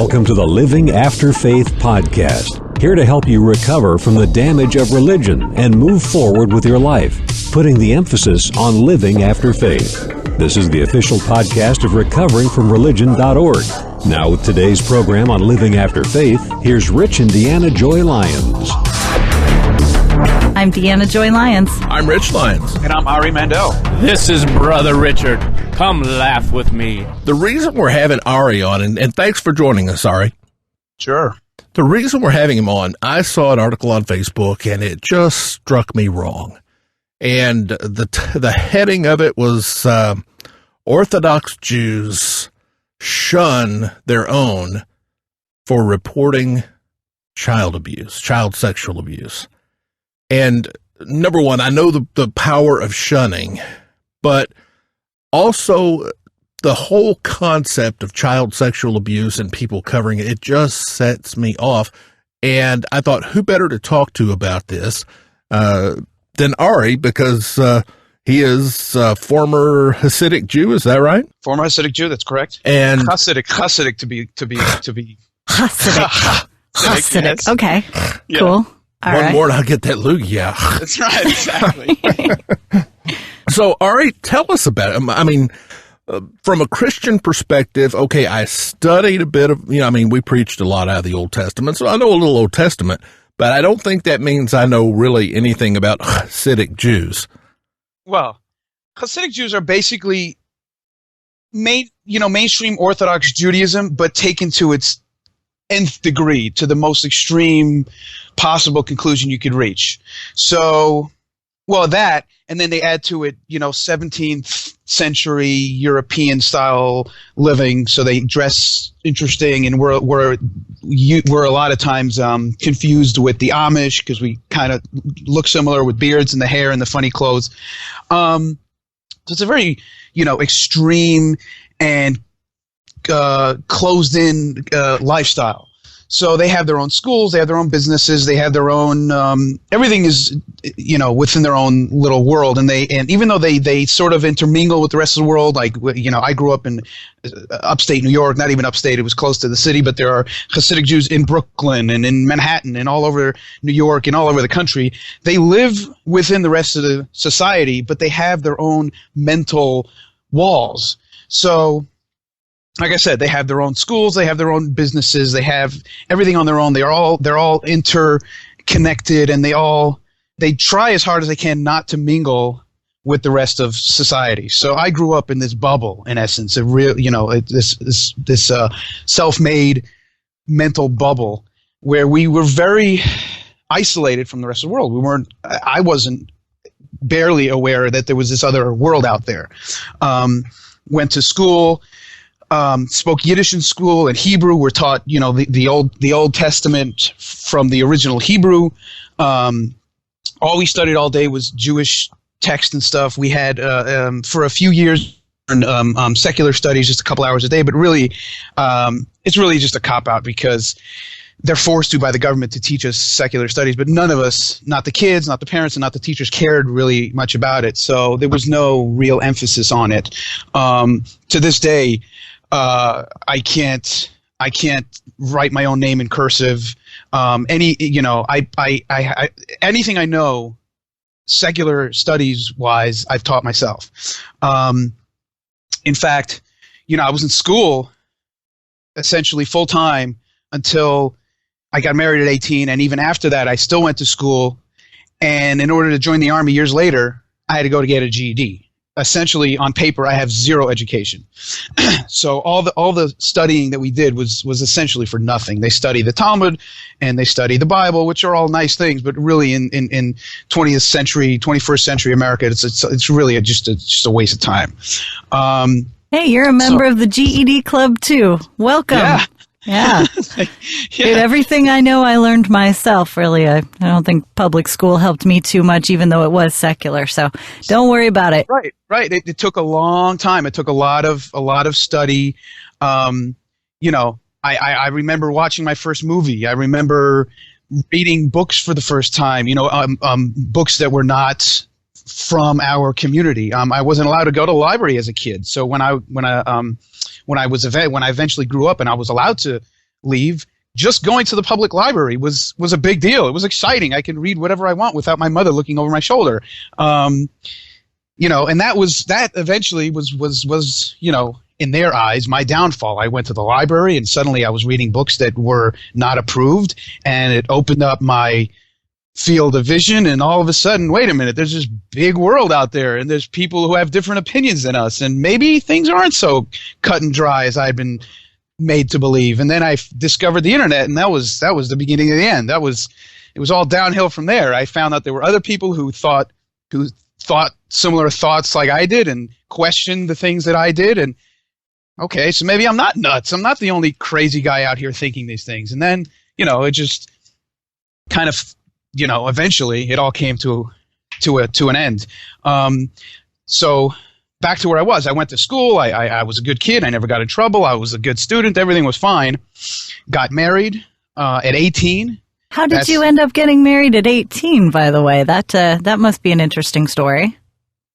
Welcome to the Living After Faith podcast, here to help you recover from the damage of religion and move forward with your life, putting the emphasis on living after faith. This is the official podcast of recoveringfromreligion.org. Now with today's program on Living After Faith, here's Rich and Deanna Joy Lyons. I'm Deanna Joy Lyons. I'm Rich Lyons. And I'm Ari Mandel. This is Brother Richard. Come laugh with me. The reason we're having Ari on, and thanks for joining us, Ari. Sure. The reason we're having him on, I saw an article on Facebook, and it just struck me wrong. And the heading of it was Orthodox Jews shun their own for reporting child abuse, child sexual abuse. And number one, I know the power of shunning, but also the whole concept of child sexual abuse and people covering it, it just sets me off. And I thought, who better to talk to about this than Ari, because he is a former Hasidic Jew, is that right? Former Hasidic Jew, that's correct. And Hasidic to be Hasidic. Hasidic. Yes. Okay. Yeah. Cool. All one right. more and I'll get that loogie out. That's right, exactly. So, Ari, tell us about it. I mean, from a Christian perspective, okay, I studied a bit of, we preached a lot out of the Old Testament, so I know a little Old Testament, but I don't think that means I know really anything about Hasidic Jews. Well, Hasidic Jews are basically mainstream Orthodox Judaism, but taken to its nth degree, to the most extreme possible conclusion you could reach. So, that, and then they add to it, 17th century European style living. So they dress interesting, and we're a lot of times confused with the Amish because we kind of look similar with beards and the hair and the funny clothes. So it's a very, extreme and closed-in lifestyle. So they have their own schools, they have their own businesses, they have their own everything is within their own little world, and even though they sort of intermingle with the rest of the world, like I grew up in upstate New York, not even upstate, it was close to the city, but there are Hasidic Jews in Brooklyn and in Manhattan and all over New York and all over the country. They live within the rest of the society, but they have their own mental walls. So, like I said, they have their own schools, they have their own businesses, they have everything on their own. They're all interconnected, and they try as hard as they can not to mingle with the rest of society. So I grew up in this bubble, in essence, a real, this self-made mental bubble where we were very isolated from the rest of the world. I wasn't barely aware that there was this other world out there. Went to school. Spoke Yiddish in school and Hebrew. We're taught, the Old Testament from the original Hebrew. All we studied all day was Jewish text and stuff. We had, for a few years, secular studies, just a couple hours a day. But really, it's really just a cop-out because they're forced to by the government to teach us secular studies. But none of us, not the kids, not the parents, and not the teachers, cared really much about it. So there was no real emphasis on it. To this day, I can't write my own name in cursive. Anything I know, secular studies wise, I've taught myself. In fact, I was in school essentially full time until I got married at 18, and even after that, I still went to school. And in order to join the Army years later, I had to go to get a GED. Essentially, on paper, I have zero education. So all the studying that we did was essentially for nothing. They study the Talmud and they study the Bible, which are all nice things, but really in 20th century, 21st century America, it's really just a waste of time. Hey, you're a member of the GED Club too. Welcome. Yeah. Dude, everything I know I learned myself, really. I don't think public school helped me too much, even though it was secular. So don't worry about it. Right. It took a long time. It took a lot of study. I remember watching my first movie. I remember reading books for the first time, books that were not from our community. I wasn't allowed to go to the library as a kid. So when I eventually grew up and I was allowed to leave, just going to the public library was a big deal. It was exciting. I could read whatever I want without my mother looking over my shoulder. You know, and that eventually was, you know, in their eyes, my downfall. I went to the library and suddenly I was reading books that were not approved, and it opened up my field of vision, and all of a sudden, wait a minute, there's this big world out there, and there's people who have different opinions than us, and maybe things aren't so cut and dry as I'd been made to believe. And then I discovered the internet, and that was the beginning of the end. It was all downhill from there. I found out there were other people who thought similar thoughts like I did and questioned the things that I did, and okay, so maybe I'm not nuts. I'm not the only crazy guy out here thinking these things. And then, you know, it just kind of, you know, eventually it all came to an end. So back to where I was. I went to school. I was a good kid. I never got in trouble. I was a good student. Everything was fine. Got married at 18. How did you end up getting married at 18, by the way? That must be an interesting story.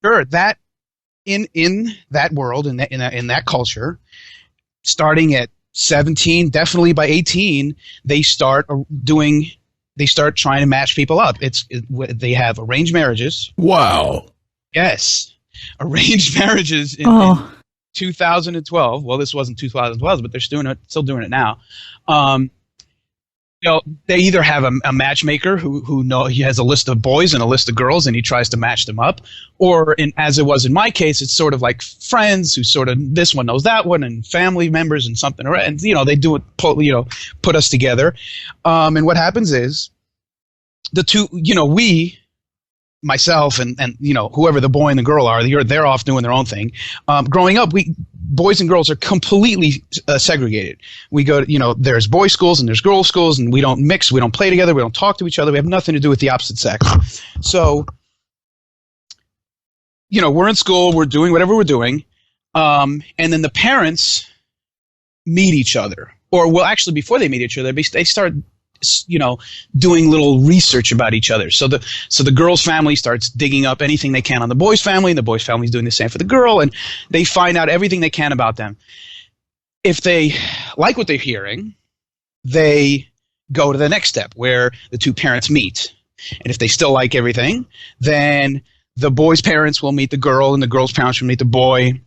Sure. That in that world, in that culture, starting at 17, definitely by 18, they start trying to match people up. They have arranged marriages. Wow. Yes. Arranged marriages in 2012. Well, this wasn't 2012, but they're still doing it now. You know, they either have a matchmaker who he has a list of boys and a list of girls, and he tries to match them up, or as it was in my case, it's sort of like friends who sort of, this one knows that one, and family members and something, and you know, they do it, put us together, and what happens is the two, you know, myself and you know, whoever the boy and the girl are, they're off doing their own thing. Growing up, boys and girls are completely segregated. We go to, you know, there's boys' schools and there's girls' schools, and we don't mix, we don't play together, we don't talk to each other, we have nothing to do with the opposite sex. So, you know, we're in school, we're doing whatever we're doing, and then the parents meet each other. Or, well, actually, before they meet each other, they start, you know, doing little research about each other. So the girl's family starts digging up anything they can on the boy's family, and the boy's family is doing the same for the girl, and they find out everything they can about them. If they like what they're hearing, they go to the next step where the two parents meet. And if they still like everything, then the boy's parents will meet the girl, and the girl's parents will meet the boy.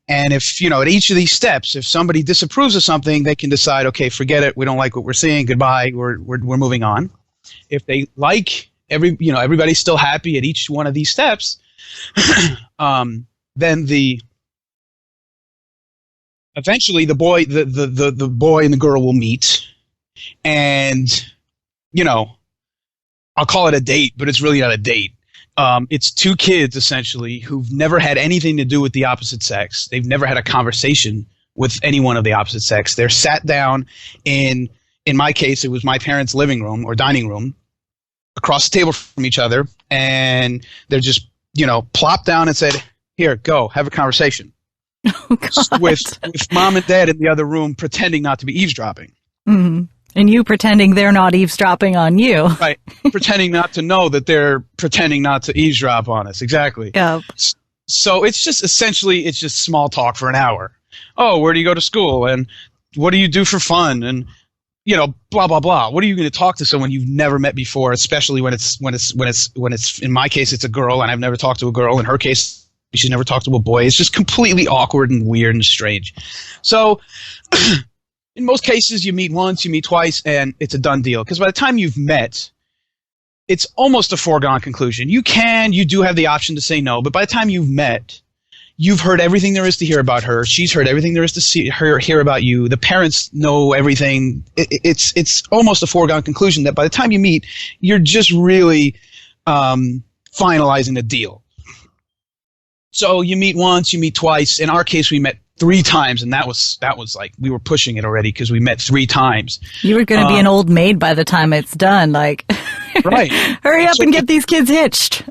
And if, you know, at each of these steps, if somebody disapproves of something, they can decide, okay, forget it. We don't like what we're seeing. Goodbye. We're moving on. If they like everybody's still happy at each one of these steps, then eventually the boy and the girl will meet, and, you know, I'll call it a date, but it's really not a date. It's two kids, essentially, who've never had anything to do with the opposite sex. They've never had a conversation with anyone of the opposite sex. They're sat down in my case, it was my parents' living room or dining room, across the table from each other, and they're just, you know, plopped down and said, here, go, have a conversation. Oh, God. With mom and dad in the other room pretending not to be eavesdropping. Mm-hmm. And you pretending they're not eavesdropping on you. Right. Pretending not to know that they're pretending not to eavesdrop on us. Exactly. Yep. So it's just essentially, it's just small talk for an hour. Oh, where do you go to school? And what do you do for fun? And, you know, blah, blah, blah. What are you going to talk to someone you've never met before, especially when it's, in my case, it's a girl, and I've never talked to a girl. In her case, she's never talked to a boy. It's just completely awkward and weird and strange. So in most cases, you meet once, you meet twice, and it's a done deal. Because by the time you've met, it's almost a foregone conclusion. You do have the option to say no, but by the time you've met, you've heard everything there is to hear about her. She's heard everything there is to hear about you. The parents know everything. It's almost a foregone conclusion that by the time you meet, you're just really finalizing the deal. So you meet once, you meet twice. In our case, we met 3 times, and that was like, we were pushing it already because we met 3 times. You were going to be an old maid by the time it's done. Like, right. Hurry up and get these kids hitched.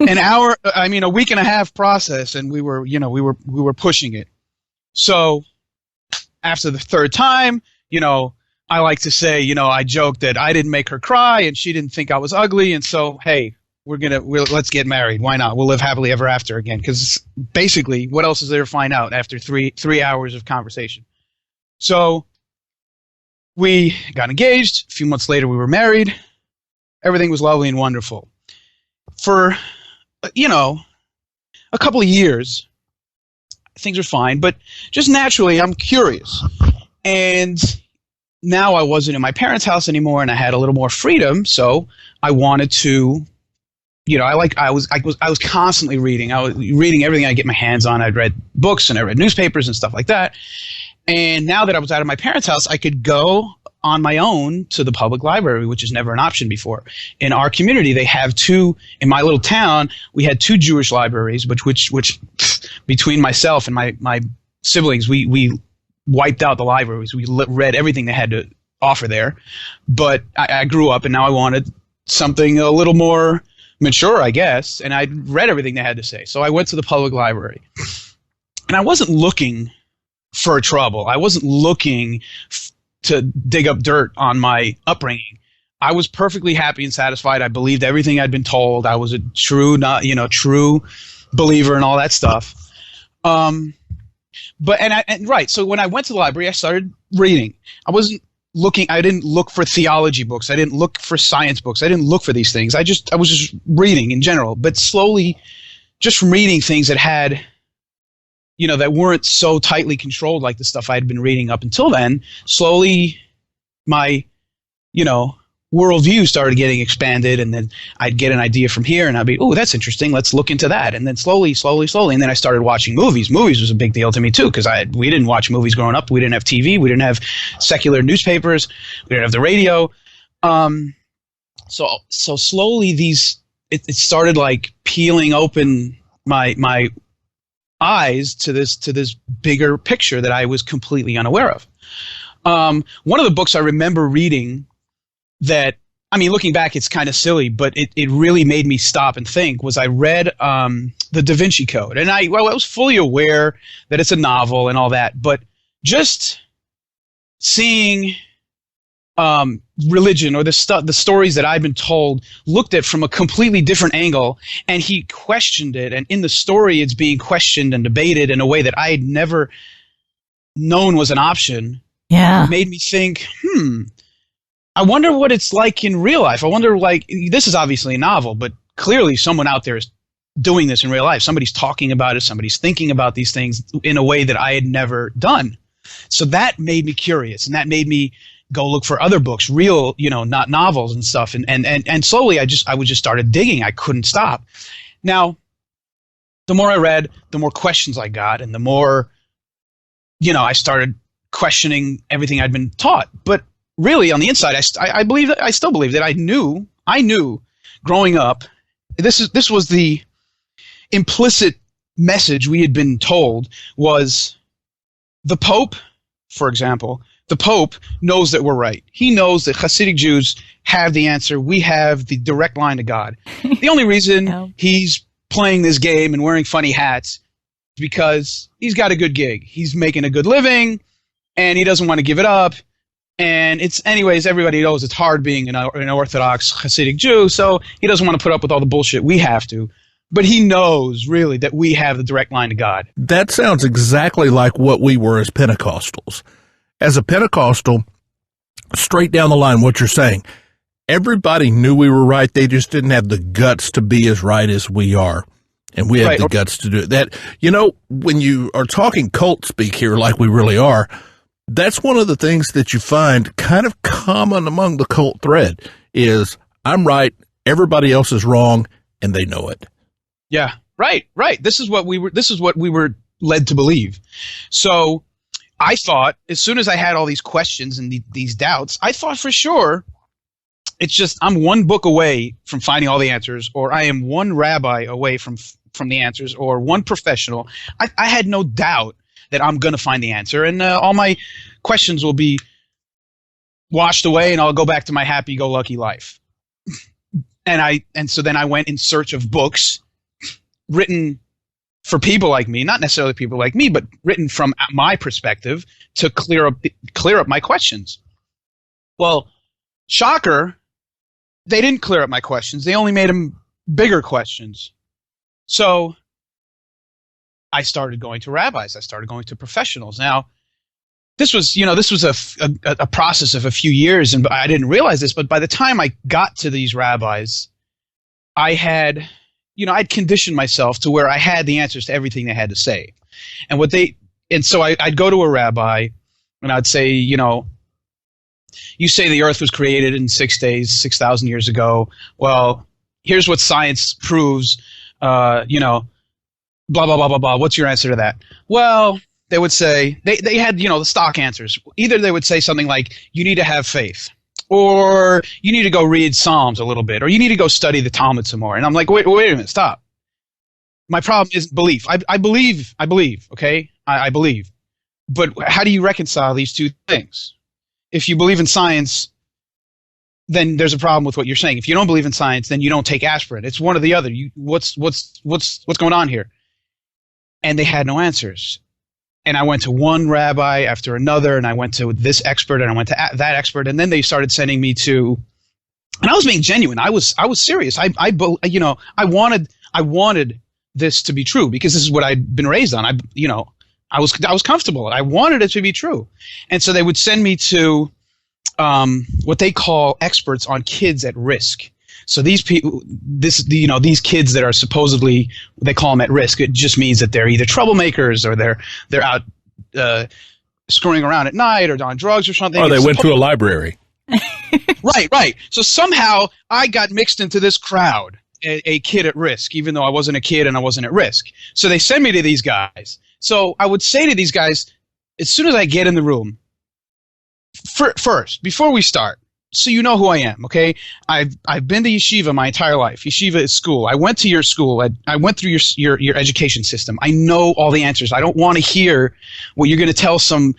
A week and a half process, and we were pushing it. So after the 3rd time, you know, I like to say, you know, I joked that I didn't make her cry and she didn't think I was ugly. And so, hey, let's get married. Why not? We'll live happily ever after again. Because basically, what else is there to find out after three hours of conversation? So we got engaged. A few months later, we were married. Everything was lovely and wonderful. For, a couple of years, things are fine, but just naturally, I'm curious. And now I wasn't in my parents' house anymore, and I had a little more freedom, so I wanted to, I was constantly reading. I was reading everything I get my hands on. I'd read books and I read newspapers and stuff like that. And now that I was out of my parents' house, I could go on my own to the public library, which is never an option before. In our community, they have two. In my little town, we had two Jewish libraries, which between myself and my siblings, we wiped out the libraries. We read everything they had to offer there. But I grew up, and now I wanted something a little more mature, I guess, and I read everything they had to say. So I went to the public library, and I wasn't looking for trouble. I wasn't looking to dig up dirt on my upbringing. I was perfectly happy and satisfied. I believed everything I'd been told. I was a true believer and all that stuff. Right. So when I went to the library, I started reading. I didn't look for theology books. I didn't look for science books. I didn't look for these things. I was just reading in general, but slowly just from reading things that had, that weren't so tightly controlled like the stuff I'd been reading up until then, slowly my, worldview started getting expanded, and then I'd get an idea from here, and I'd be, oh, that's interesting. Let's look into that. And then slowly, and then I started watching movies. Movies was a big deal to me too, because we didn't watch movies growing up. We didn't have TV. We didn't have secular newspapers. We didn't have the radio. So slowly it started like peeling open my eyes to this bigger picture that I was completely unaware of. One of the books I remember reading that, looking back, it's kind of silly, but it really made me stop and think, was I read the Da Vinci Code. And I was fully aware that it's a novel and all that, but just seeing religion or the stories that I've been told looked at from a completely different angle, and he questioned it, and in the story it's being questioned and debated in a way that I had never known was an option. Yeah. It made me think, I wonder what it's like in real life. I wonder, this is obviously a novel, but clearly someone out there is doing this in real life. Somebody's talking about it. Somebody's thinking about these things in a way that I had never done. So that made me curious, and that made me go look for other books, real, not novels and stuff. And slowly I would just started digging. I couldn't stop. Now, the more I read, the more questions I got, and the more, I started questioning everything I'd been taught. But really, on the inside, I still believe that I knew growing up. This was the implicit message we had been told, was the Pope, for example. The Pope knows that we're right. He knows that Hasidic Jews have the answer. We have the direct line to God. The only reason he's playing this game and wearing funny hats is because he's got a good gig. He's making a good living, and he doesn't want to give it up. And everybody knows it's hard being an Orthodox Hasidic Jew, so he doesn't want to put up with all the bullshit we have to. But he knows, really, that we have the direct line to God. That sounds exactly like what we were as Pentecostals. As a Pentecostal, straight down the line, what you're saying, everybody knew we were right. They just didn't have the guts to be as right as we are. And we have the guts to do it. That, when you are talking cult speak here like we really are, that's one of the things that you find kind of common among the cult thread is, I'm right, everybody else is wrong, and they know it. Yeah, right. This is what we were led to believe. So I thought, as soon as I had all these questions and these doubts, I thought for sure it's just I'm one book away from finding all the answers, or I am one rabbi away from the answers, or one professional. I had no doubt that I'm going to find the answer, and all my questions will be washed away, and I'll go back to my happy-go-lucky life. And so then I went in search of books written for people like me, not necessarily people like me, but written from my perspective to clear up my questions. Well, shocker, they didn't clear up my questions. They only made them bigger questions. So I started going to rabbis. I started going to professionals. Now, this was a process of a few years, and I didn't realize this, but by the time I got to these rabbis, I'd conditioned myself to where I had the answers to everything they had to say. And so I'd go to a rabbi and I'd say, you say the earth was created in 6 days, 6,000 years ago. Well, here's what science proves, blah, blah, blah, blah, blah. What's your answer to that? Well, they would say, they had, the stock answers. Either they would say something like, you need to have faith, or you need to go read Psalms a little bit, or you need to go study the Talmud some more. And I'm like, wait a minute, stop. My problem is belief. I believe, okay? I believe. But how do you reconcile these two things? If you believe in science, then there's a problem with what you're saying. If you don't believe in science, then you don't take aspirin. It's one or the other. What's going on here? And they had no answers. And I went to one rabbi after another, and I went to this expert, and I went to that expert, and then they started sending me to. And I was being genuine. I was serious. I wanted this to be true because this is what I'd been raised on. I was comfortable. I wanted it to be true, and so they would send me to what they call experts on kids at risk. So these people, these kids that are supposedly, they call them at risk. It just means that they're either troublemakers or they're out screwing around at night or on drugs or something. Or they went to a library. Right. So somehow I got mixed into this crowd, a kid at risk, even though I wasn't a kid and I wasn't at risk. So they send me to these guys. So I would say to these guys, as soon as I get in the room, first, before we start, so you know who I am, okay? I've been to yeshiva my entire life. Yeshiva is school. I went to your school. I went through your education system. I know all the answers. I don't want to hear what you're going to tell some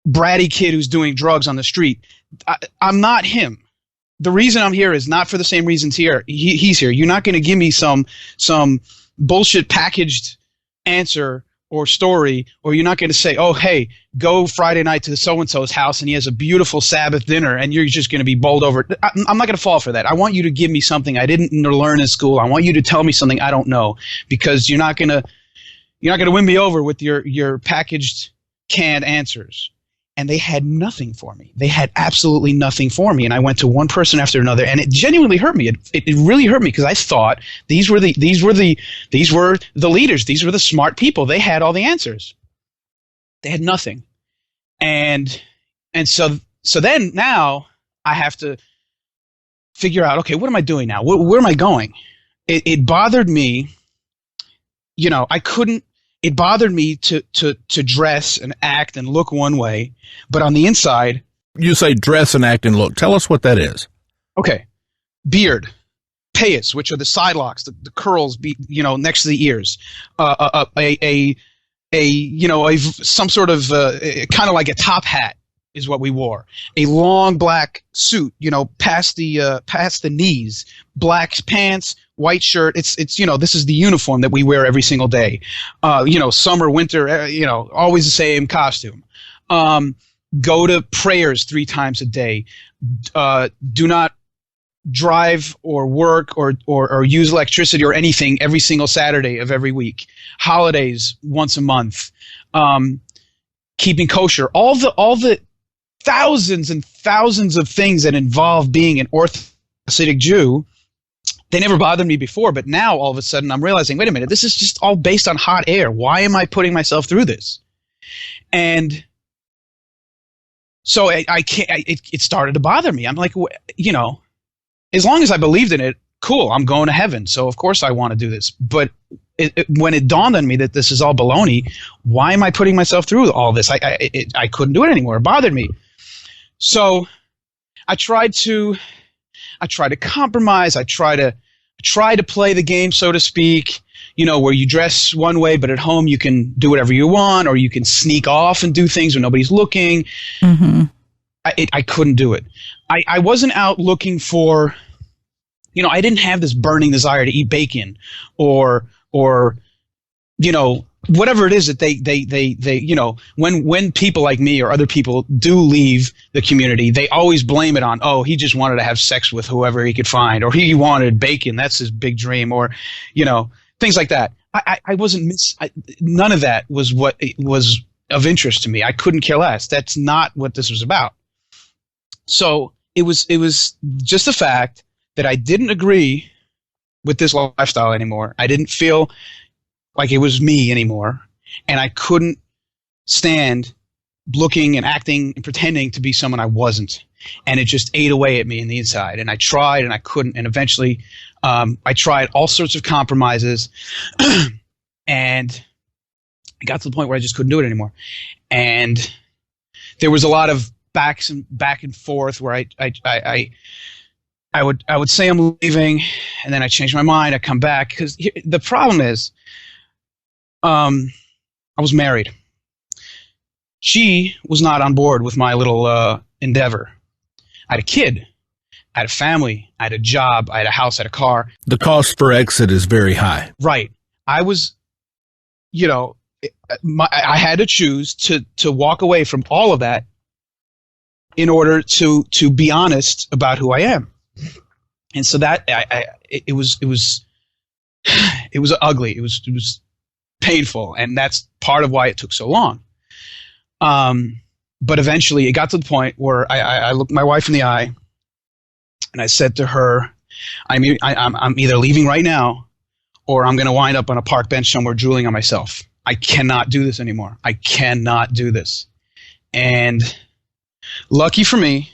bratty kid who's doing drugs on the street. I'm not him. The reason I'm here is not for the same reasons he's here. You're not going to give me some bullshit packaged answer or story, or you're not going to say, oh, hey, go Friday night to so-and-so's house and he has a beautiful Sabbath dinner and you're just going to be bowled over. I'm not going to fall for that. I want you to give me something I didn't learn in school. I want you to tell me something I don't know, because you're not going to win me over with your packaged, canned answers. And they had nothing for me. They had absolutely nothing for me. And I went to one person after another, and it genuinely hurt me. It really hurt me, because I thought these were the leaders. These were the smart people. They had all the answers. They had nothing. And so then now I have to figure out, okay, what am I doing now? Where am I going? It bothered me. It bothered me to dress and act and look one way, but on the inside. You say dress and act and look. Tell us what that is. Okay. Beard, payas, which are the side locks, the curls, next to the ears. Some sort of kind of like a top hat is what we wore. A long black suit, past the knees, black pants, white shirt. It's this is the uniform that we wear every single day. Summer, winter, always the same costume. Go to prayers 3 times a day. Do not drive or work or use electricity or anything every single Saturday of every week. Holidays once a month. Keeping kosher. All the thousands and thousands of things that involve being an Orthodox Hasidic Jew. They never bothered me before, but now all of a sudden I'm realizing, wait a minute, this is just all based on hot air. Why am I putting myself through this? And so I can't. It started to bother me. I'm like, as long as I believed in it, cool, I'm going to heaven. So of course I want to do this. But when it dawned on me that this is all baloney, why am I putting myself through all this? I couldn't do it anymore. It bothered me. So I tried to compromise. I try to play the game, so to speak, where you dress one way, but at home you can do whatever you want, or you can sneak off and do things when nobody's looking. Mm-hmm. I couldn't do it. I wasn't out looking for, I didn't have this burning desire to eat bacon or whatever it is that they when people like me or other people do leave the community, they always blame it on, oh, he just wanted to have sex with whoever he could find, or he wanted bacon, that's his big dream, or things like that. I wasn't none of that was what it was of interest to me. I couldn't care less. That's not what this was about. So it was just the fact that I didn't agree with this lifestyle anymore. I didn't feel like it was me anymore, and I couldn't stand looking and acting and pretending to be someone I wasn't. And it just ate away at me in the inside. And I tried and I couldn't. And eventually I tried all sorts of compromises and it got to the point where I just couldn't do it anymore. And there was a lot of back and forth where I would say I'm leaving, and then I change my mind. I come back because the problem is I was married. She was not on board with my little endeavor. I had a kid. I had a family. I had a job. I had a house. I had a car. The cost for exit is very high. Right. I was, I had to choose to walk away from all of that in order to be honest about who I am. And so that it was ugly. It was painful, and that's part of why it took so long. But eventually it got to the point where I looked my wife in the eye and I said to her, I'm either leaving right now or I'm going to wind up on a park bench somewhere drooling on myself. I cannot do this anymore. I cannot do this. And lucky for me,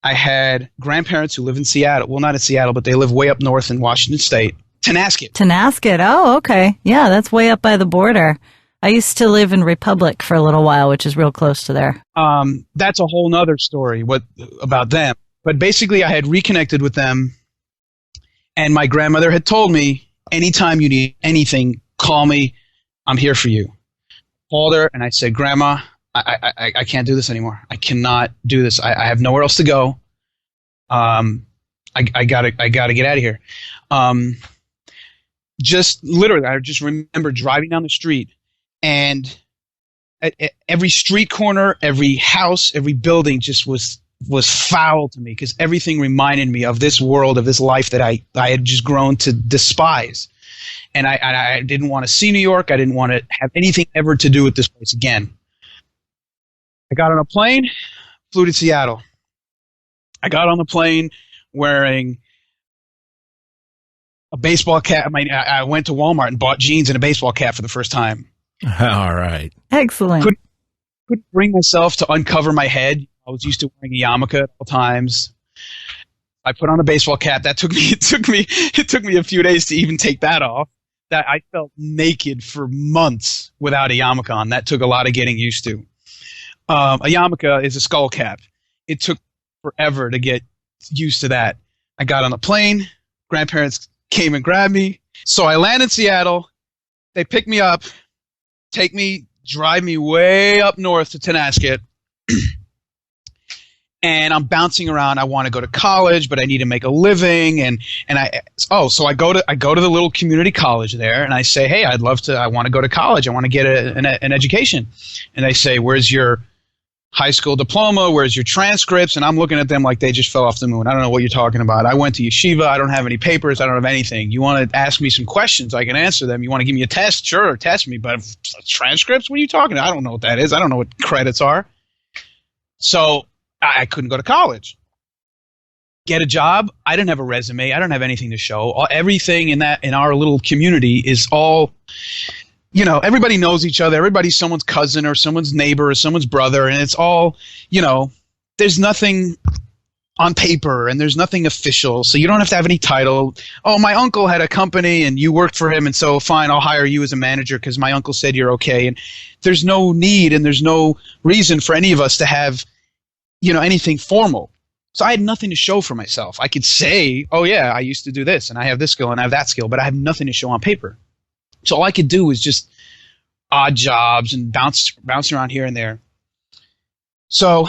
I had grandparents who live in Seattle. Well, not in Seattle, but they live way up north in Washington State. Tenasket. Oh, okay. Yeah, that's way up by the border. I used to live in Republic for a little while, which is real close to there. That's a whole nother story about them. But basically, I had reconnected with them, and my grandmother had told me, anytime you need anything, call me. I'm here for you. Called her, and I said, Grandma, I can't do this anymore. I cannot do this. I have nowhere else to go. I gotta get out of here. Just literally, I just remember driving down the street, and at every street corner, every house, every building just was foul to me, because everything reminded me of this world, of this life that I had just grown to despise. And I didn't want to see New York. I didn't want to have anything ever to do with this place again. I got on a plane, flew to Seattle. I got on the plane wearing a baseball cap. I went to Walmart and bought jeans and a baseball cap for the first time. All right. Excellent. Couldn't bring myself to uncover my head. I was used to wearing a yarmulke at all times. I put on a baseball cap. It took me a few days to even take that off. That I felt naked for months without a yarmulke on. That took a lot of getting used to. A yarmulke is a skull cap. It took forever to get used to that. I got on the plane. Grandparents came and grabbed me. So I land in Seattle. They pick me up, drive me way up north to Tenasket. And I'm bouncing around. I want to go to college, but I need to make a living. So I go to the little community college there, and I say, hey, I want to go to college. I want to get an education. And they say, where's your high school diploma? Where's your transcripts? And I'm looking at them like they just fell off the moon. I don't know what you're talking about. I went to yeshiva. I don't have any papers. I don't have anything. You want to ask me some questions? I can answer them. You want to give me a test? Sure, test me. But transcripts? What are you talking about? I don't know what that is. I don't know what credits are. So I couldn't go to college. Get a job. I didn't have a resume. I don't have anything to show. Everything in our little community is all, everybody knows each other. Everybody's someone's cousin or someone's neighbor or someone's brother. And it's all, there's nothing on paper and there's nothing official. So you don't have to have any title. Oh, my uncle had a company and you worked for him. And so fine, I'll hire you as a manager because my uncle said you're okay. And there's no need and there's no reason for any of us to have anything formal. So I had nothing to show for myself. I could say, oh yeah, I used to do this and I have this skill and I have that skill, but I have nothing to show on paper. So all I could do was just odd jobs and bounce around here and there. So,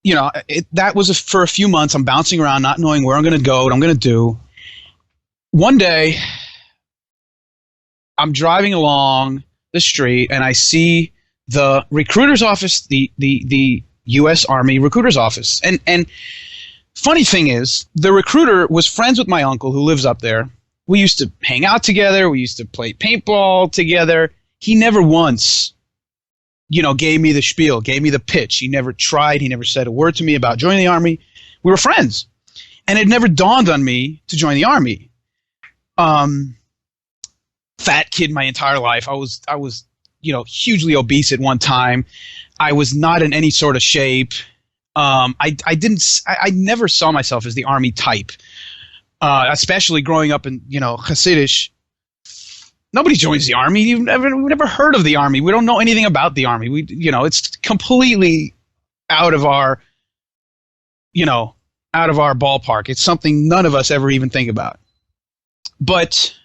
that was for a few months. I'm bouncing around, not knowing where I'm going to go, what I'm going to do. One day, I'm driving along the street and I see the recruiter's office, the U.S. Army recruiter's office. And funny thing is, the recruiter was friends with my uncle who lives up there. We used to hang out together. We used to play paintball together. he never once, gave me the spiel, gave me the pitch. He never tried. He never said a word to me about joining the Army. We were friends. And it never dawned on me to join the Army. Fat kid my entire life. I was hugely obese at one time. I was not in any sort of shape. I never saw myself as the Army type, especially growing up in, Hasidic. Nobody joins the Army. We've never heard of the Army. We don't know anything about the Army. It's completely out of our ballpark. It's something none of us ever even think about. But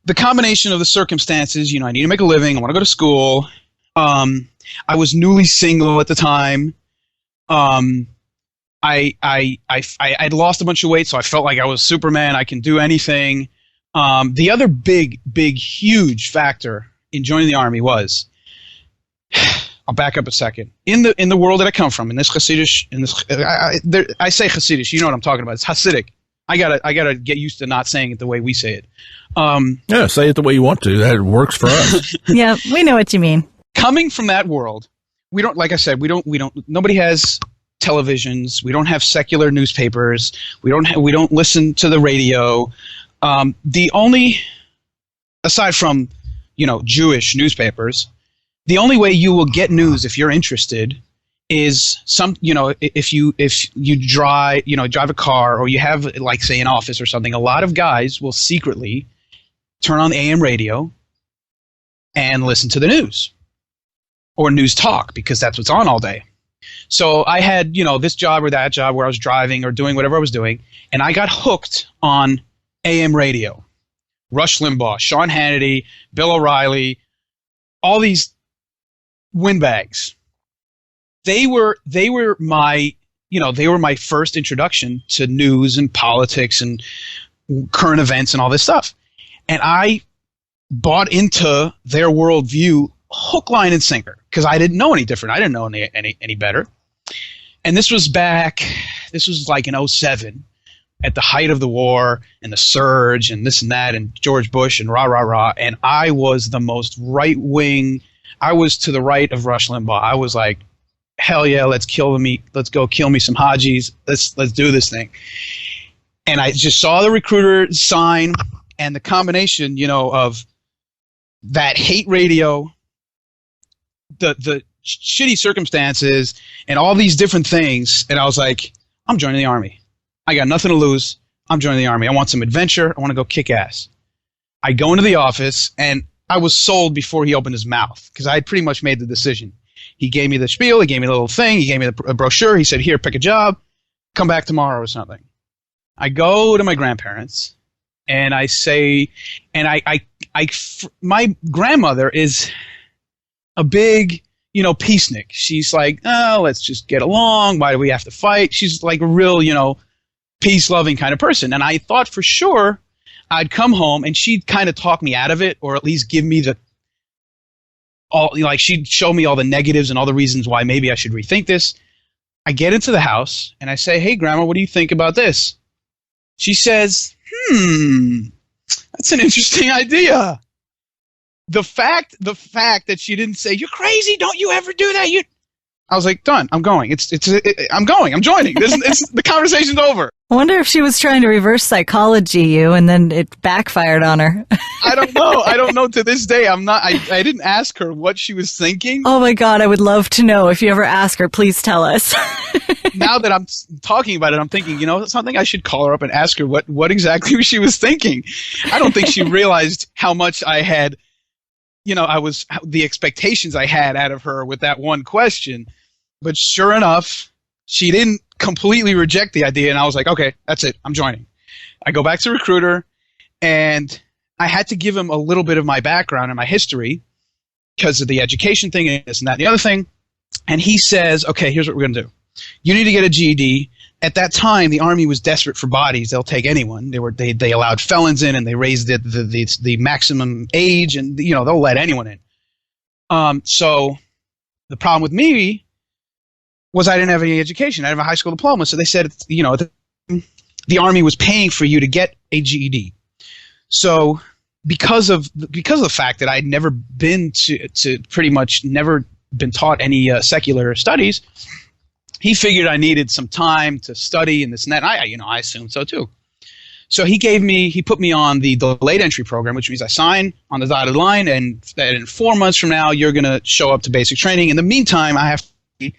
the combination of the circumstances, I need to make a living. I want to go to school. I was newly single at the time. I'd lost a bunch of weight, so I felt like I was Superman. I can do anything. The other big, huge factor in joining the Army was, I'll back up a second. In the world that I come from, in this Hasidic, I say Hasidic, you know what I'm talking about. It's Hasidic. I gotta get used to not saying it the way we say it. Yeah, say it the way you want to. That works for us. Yeah, we know what you mean. Coming from that world, we don't, like I said, nobody has televisions. We don't have secular newspapers. We don't listen to the radio. The only, aside from, Jewish newspapers, the only way you will get news if you're interested is if you drive a car, or you have, like, say, an office or something. A lot of guys will secretly turn on the AM radio and listen to the news or news talk, because that's what's on all day. So I had, this job or that job where I was driving or doing whatever I was doing, and I got hooked on AM radio. Rush Limbaugh, Sean Hannity, Bill O'Reilly, all these windbags. They were my first introduction to news and politics and current events and all this stuff. And I bought into their worldview hook, line, and sinker, because I didn't know any different. I didn't know any better. And this was like in 2007, at the height of the war and the surge and this and that and George Bush and rah, rah, rah. And I was the most right wing. I was to the right of Rush Limbaugh. I was like, hell yeah, let's go kill me some Hajis. Let's do this thing. And I just saw the recruiter sign, and the combination, of that hate radio, the shitty circumstances, and all these different things. And I was like, I'm joining the Army. I got nothing to lose. I'm joining the Army. I want some adventure. I want to go kick ass. I go into the office, and I was sold before he opened his mouth, because I had pretty much made the decision. He gave me the spiel. He gave me the little thing. He gave me a brochure. He said, here, pick a job. Come back tomorrow or something. I go to my grandparents, and I say, and my grandmother is a big, peacenik. She's like, oh, let's just get along. Why do we have to fight? She's like a real, peace-loving kind of person. And I thought for sure I'd come home and she'd kind of talk me out of it, or at least give me she'd show me all the negatives and all the reasons why maybe I should rethink this. I get into the house and I say, hey, Grandma, what do you think about this? She says, that's an interesting idea. The fact that she didn't say, you're crazy, don't you ever do that. I was like, done. I'm going. I'm going. I'm joining. The conversation's over. I wonder if she was trying to reverse psychology you, and then it backfired on her. I don't know. I don't know to this day. I didn't ask her what she was thinking. Oh my God, I would love to know. If you ever ask her, please tell us. Now that I'm talking about it, I'm thinking, something I should call her up and ask her what exactly she was thinking. I don't think she realized how much I had, the expectations I had out of her with that one question. But sure enough, she didn't completely reject the idea, and I was like, okay, that's it. I'm joining. I go back to recruiter, and I had to give him a little bit of my background and my history because of the education thing and this and that and the other thing. And he says, okay, here's what we're going to do. You need to get a GED. At that time, the Army was desperate for bodies. They'll take anyone. They allowed felons in, and they raised the maximum age, and they'll let anyone in. So the problem with me was I didn't have any education. I didn't have a high school diploma. So they said, the Army was paying for you to get a GED. So because of the fact that I'd never been to pretty much never been taught any secular studies, he figured I needed some time to study and this and that. And I assumed so too. So he put me on the delayed entry program, which means I sign on the dotted line, and that in 4 months from now, you're going to show up to basic training. In the meantime, I have to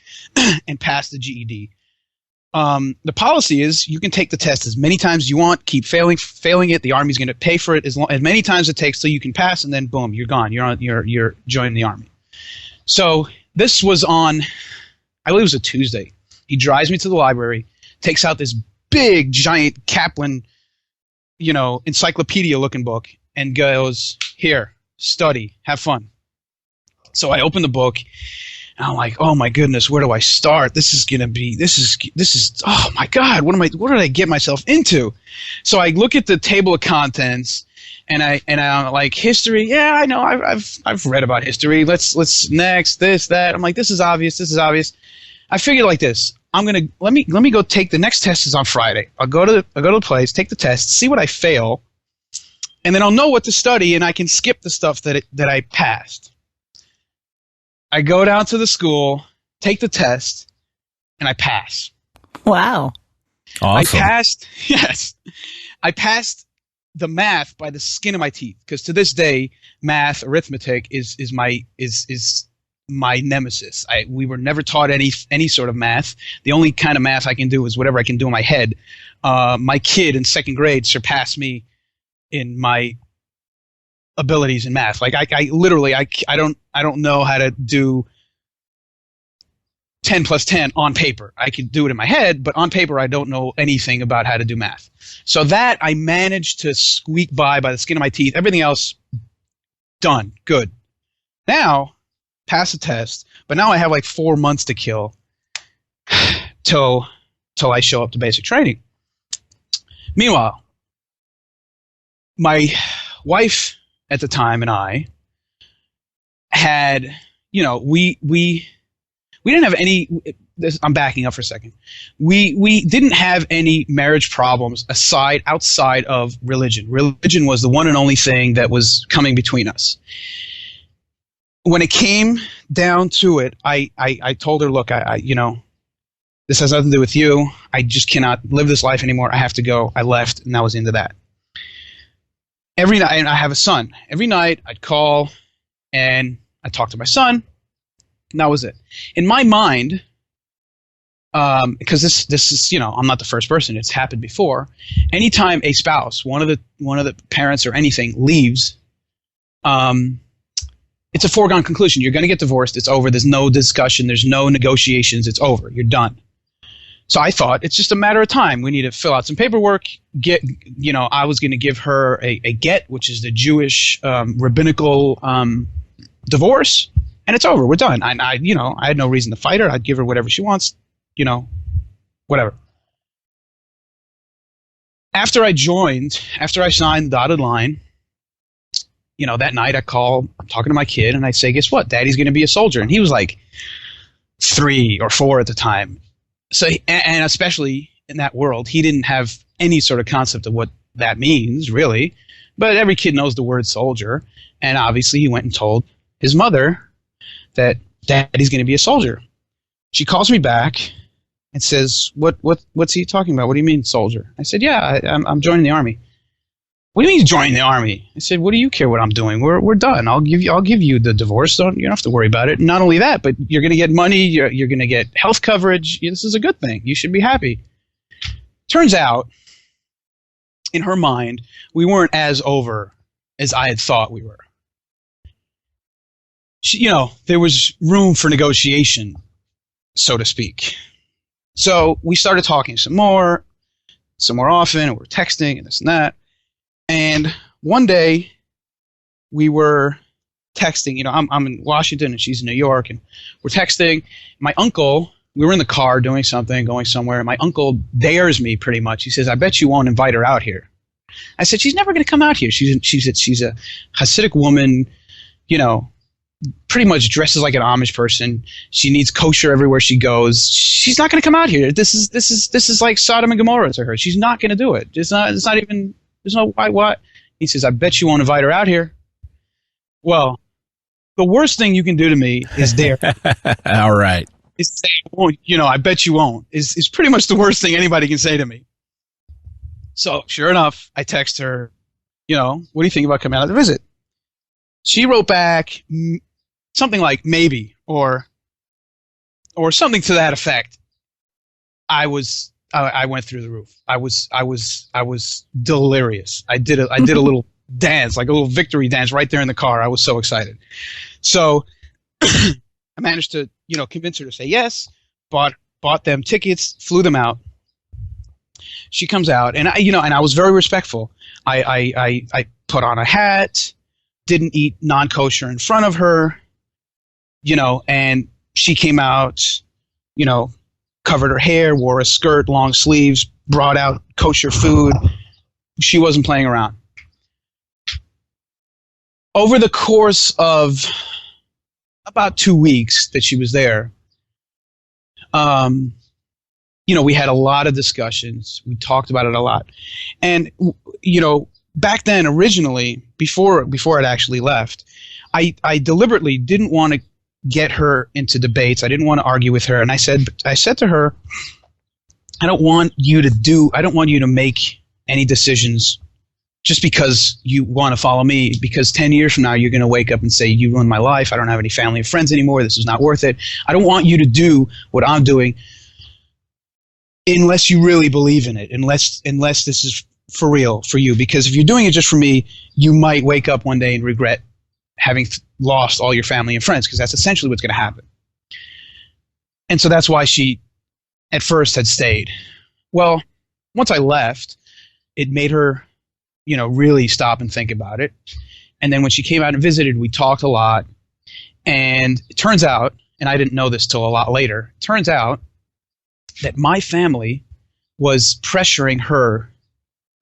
and pass the GED. The policy is you can take the test as many times as you want, keep failing it. The Army's going to pay for it as many times it takes till you can pass, and then boom, you're gone. You're joining the Army. So this was on, I believe it was a Tuesday. He drives me to the library, takes out this big, giant Kaplan, encyclopedia-looking book, and goes, "Here, study, have fun." So I open the book, and I'm like, "Oh my goodness, where do I start? This is oh my God, what did I get myself into?" So I look at the table of contents, and I'm like, history, yeah, I know, I've read about history. Let's next this, that. I'm like, this is obvious. I figured like this. Let me go take the next test is on Friday. I'll go to the place, take the test, see what I fail, and then I'll know what to study, and I can skip the stuff that I passed. I go down to the school, take the test, and I pass. Wow. Awesome. I passed the math by the skin of my teeth, because to this day, math, arithmetic is my nemesis. We were never taught any sort of math. The only kind of math I can do is whatever I can do in my head. My kid in second grade surpassed me in my abilities in math. Like I literally don't know how to do 10 plus 10 on paper. I can do it in my head, but on paper I don't know anything about how to do math. So that I managed to squeak by the skin of my teeth. Everything else done. Good. Now pass the test, but now I have like 4 months to kill till I show up to basic training. Meanwhile, my wife at the time and I had, we didn't have any. I'm backing up for a second. We didn't have any marriage problems outside of religion. Religion was the one and only thing that was coming between us. When it came down to it, I told her, look, this has nothing to do with you. I just cannot live this life anymore. I have to go. I left, and that was the end of that. Every night, and I have a son. Every night, I'd call, and I'd talk to my son, and that was it. In my mind, because this is, I'm not the first person. It's happened before. Anytime a spouse, one of the parents or anything leaves, it's a foregone conclusion. You're going to get divorced. It's over. There's no discussion. There's no negotiations. It's over. You're done. So I thought it's just a matter of time. We need to fill out some paperwork. I was going to give her a get, which is the Jewish rabbinical divorce, and it's over. We're done. I had no reason to fight her. I'd give her whatever she wants. Whatever. After I signed the dotted line, that night I'm talking to my kid, and I say, guess what? Daddy's going to be a soldier. And he was like 3 or 4 at the time. So, and especially in that world, he didn't have any sort of concept of what that means, really. But every kid knows the word soldier. And obviously he went and told his mother that Daddy's going to be a soldier. She calls me back and says, what's he talking about? What do you mean soldier? I said, yeah, I'm joining the Army. What do you mean joining the Army? I said, what do you care what I'm doing? We're done. I'll give you the divorce. You don't have to worry about it. And not only that, but you're going to get money. You're going to get health coverage. This is a good thing. You should be happy. Turns out, in her mind, we weren't as over as I had thought we were. There was room for negotiation, so to speak. So we started talking some more often, and we're texting and this and that. And one day we were texting, I'm in Washington and she's in New York, and we're texting. My uncle, we were in the car doing something, going somewhere, and my uncle dares me pretty much. He says, I bet you won't invite her out here. I said, she's never going to come out here. She's a Hasidic woman, pretty much dresses like an Amish person. She needs kosher everywhere she goes. She's not going to come out here. This is like Sodom and Gomorrah to her. She's not going to do it. It's not even. There's no why. He says, I bet you won't invite her out here. Well, the worst thing you can do to me is dare. All right. Is say, well, I bet you won't. Is pretty much the worst thing anybody can say to me. So sure enough, I text her, what do you think about coming out to visit? She wrote back something like maybe or something to that effect. I went through the roof. I was delirious. I did a little dance, like a little victory dance right there in the car. I was so excited. So I managed to, convince her to say yes, bought them tickets, flew them out. She comes out, and I was very respectful. I put on a hat, didn't eat non-kosher in front of her, and she came out, covered her hair, wore a skirt, long sleeves, brought out kosher food. She wasn't playing around. Over the course of about 2 weeks that she was there, we had a lot of discussions. We talked about it a lot. And, back then, originally, before it actually left, I deliberately didn't want to get her into debates. I didn't want to argue with her. And I said to her, I don't want you to make any decisions just because you want to follow me, because 10 years from now, you're going to wake up and say, you ruined my life. I don't have any family or friends anymore. This is not worth it. I don't want you to do what I'm doing unless you really believe in it, unless this is for real for you. Because if you're doing it just for me, you might wake up one day and regret having lost all your family and friends, because that's essentially what's going to happen. And so that's why she, at first, had stayed. Well, once I left, it made her, really stop and think about it. And then when she came out and visited, we talked a lot. And it turns out, and I didn't know this till a lot later, it turns out that my family was pressuring her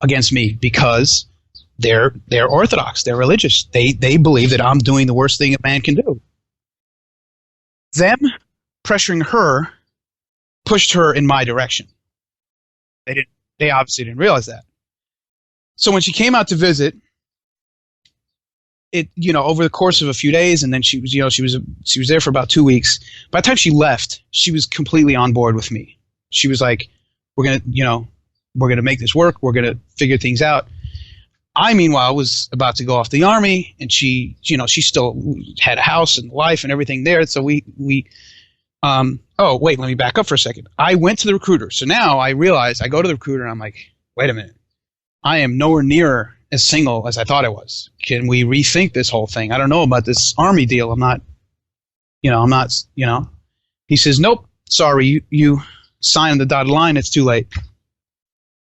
against me because they're Orthodox, they're religious. They believe that I'm doing the worst thing a man can do. Them pressuring her pushed her in my direction. They obviously didn't realize that. So when she came out to visit, it over the course of a few days, and then she was there for about 2 weeks. By the time she left, she was completely on board with me. She was like, we're gonna make this work. We're gonna figure things out. I, meanwhile, was about to go off to the Army, and she still had a house and life and everything there. So oh, wait, let me back up for a second. I went to the recruiter. So now I realize I go to the recruiter and I'm like, wait a minute. I am nowhere near as single as I thought I was. Can we rethink this whole thing? I don't know about this Army deal. I'm not. He says, nope, sorry, you signed the dotted line. It's too late.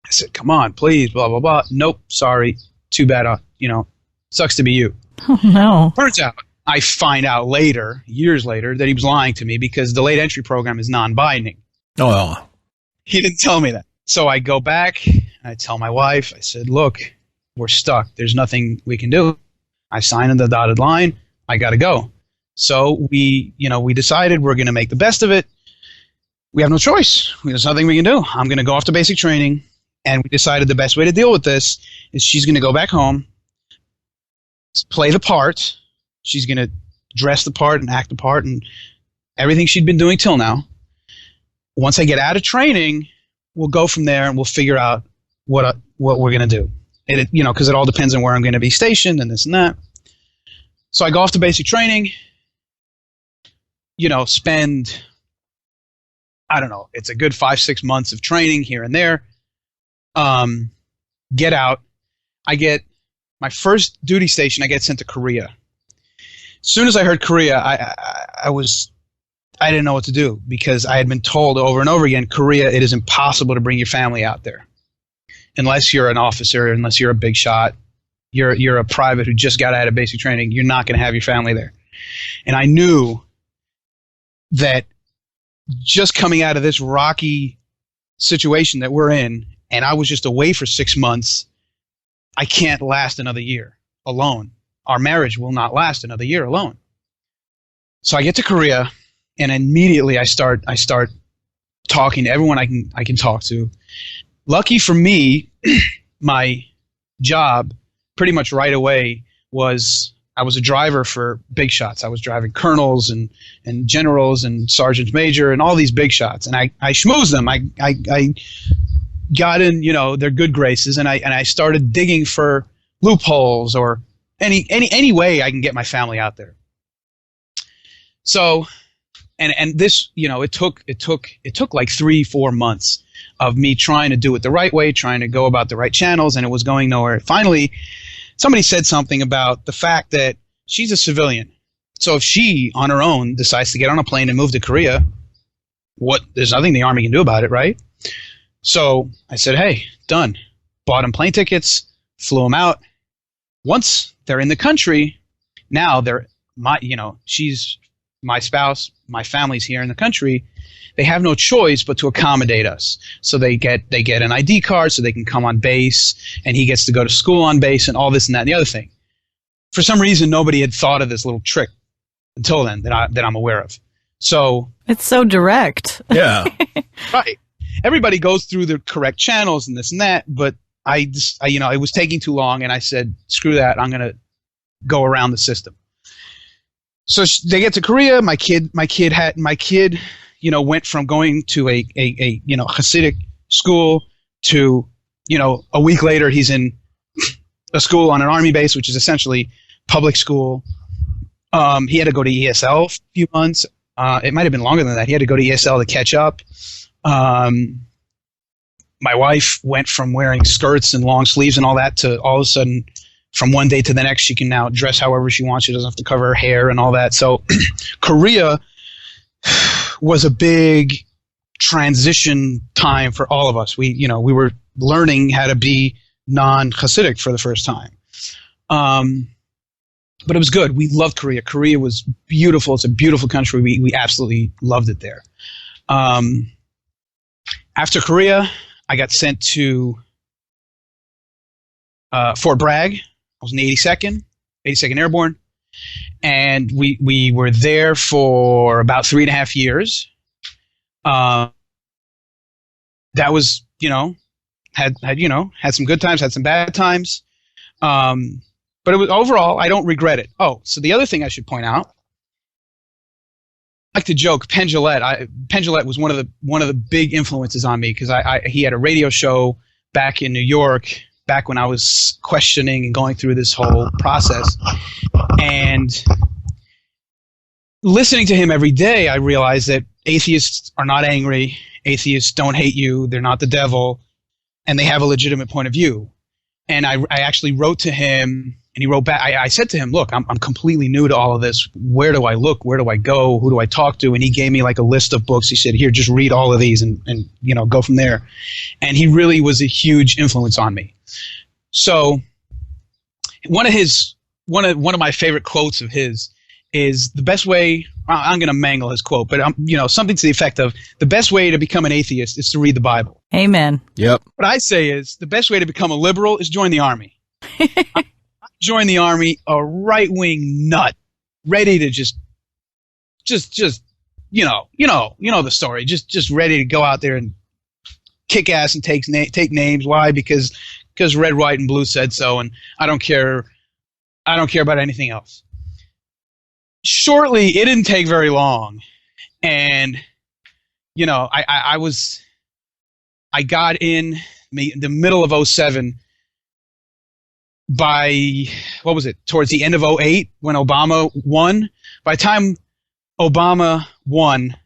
I said, come on, please, blah, blah, blah. Nope, sorry, too bad. Sucks to be you. Oh, no. Turns out, I find out later, years later, that he was lying to me because the late entry program is non-binding. Oh. He didn't tell me that. So I go back, I tell my wife, I said, look, we're stuck. There's nothing we can do. I signed on the dotted line. I got to go. So we decided we're going to make the best of it. We have no choice. There's nothing we can do. I'm going to go off to basic training. And we decided the best way to deal with this is she's going to go back home, play the part. She's going to dress the part and act the part and everything she'd been doing till now. Once I get out of training, we'll go from there and we'll figure out what we're going to do. Because it all depends on where I'm going to be stationed and this and that. So I go off to basic training, spend, I don't know, it's a good 5-6 months of training here and there. Get out. I get my first duty station. I get sent to Korea. As soon as I heard Korea, I didn't know what to do because I had been told over and over again, Korea, it is impossible to bring your family out there. Unless you're an officer, unless you're a big shot, you're a private who just got out of basic training, you're not going to have your family there. And I knew that just coming out of this rocky situation that we're in, and I was just away for 6 months, I can't last another year alone. Our marriage will not last another year alone. So I get to Korea, and immediately I start talking to everyone I can talk to. Lucky for me, my job pretty much right away was I was a driver for big shots. I was driving colonels and generals and sergeants major and all these big shots, and I schmoozed them. I got in, their good graces, and I started digging for loopholes or any way I can get my family out there. So, and this, it took like 3-4 months of me trying to do it the right way, trying to go about the right channels, and it was going nowhere. Finally, somebody said something about the fact that she's a civilian. So if she, on her own, decides to get on a plane and move to Korea, there's nothing the Army can do about it, right? So I said, hey, done. Bought them plane tickets, flew them out. Once they're in the country, now she's my spouse, my family's here in the country. They have no choice but to accommodate us. So they get an ID card so they can come on base, and he gets to go to school on base and all this and that and the other thing. For some reason, nobody had thought of this little trick until then that I'm aware of. So it's so direct. Yeah. Right. Everybody goes through the correct channels and this and that, but it was taking too long, and I said, screw that. I'm going to go around the system. So they get to Korea. My kid went from going to a Hasidic school to, a week later he's in a school on an army base, which is essentially public school. He had to go to ESL for a few months. It might have been longer than that. He had to go to ESL to catch up. My wife went from wearing skirts and long sleeves and all that to all of a sudden, from one day to the next, she can now dress however she wants. She doesn't have to cover her hair and all that. So Korea was a big transition time for all of us. We were learning how to be non-Hasidic for the first time. But it was good. We loved Korea. Korea was beautiful. It's a beautiful country. We absolutely loved it there. After Korea, I got sent to Fort Bragg. I was in the 82nd Airborne. And we were there for about 3.5 years. That was, had some good times, had some bad times. But it was overall, I don't regret it. Oh, so the other thing I should point out, I like to joke, Penn Jillette was one of the big influences on me, because he had a radio show back in New York, back when I was questioning and going through this whole process. And listening to him every day, I realized that atheists are not angry. Atheists don't hate you. They're not the devil. And they have a legitimate point of view. And I actually wrote to him, and he wrote back. I said to him, look, I'm completely new to all of this. Where do I look? Where do I go? Who do I talk to? And he gave me like a list of books. He said, here, just read all of these and go from there. And he really was a huge influence on me. So one of my favorite quotes of his is, the best way, I'm going to mangle his quote, but something to the effect of, the best way to become an atheist is to read the Bible. Amen. Yep. What I say is, the best way to become a liberal is join the Army. Join the Army, a right-wing nut, ready to just the story, just ready to go out there and kick ass and take names. Why? Because red, white, and blue said so, and I don't care about anything else. Shortly, it didn't take very long, and I got in the middle of 2007. By, towards the end of 2008 when Obama won. By the time Obama won,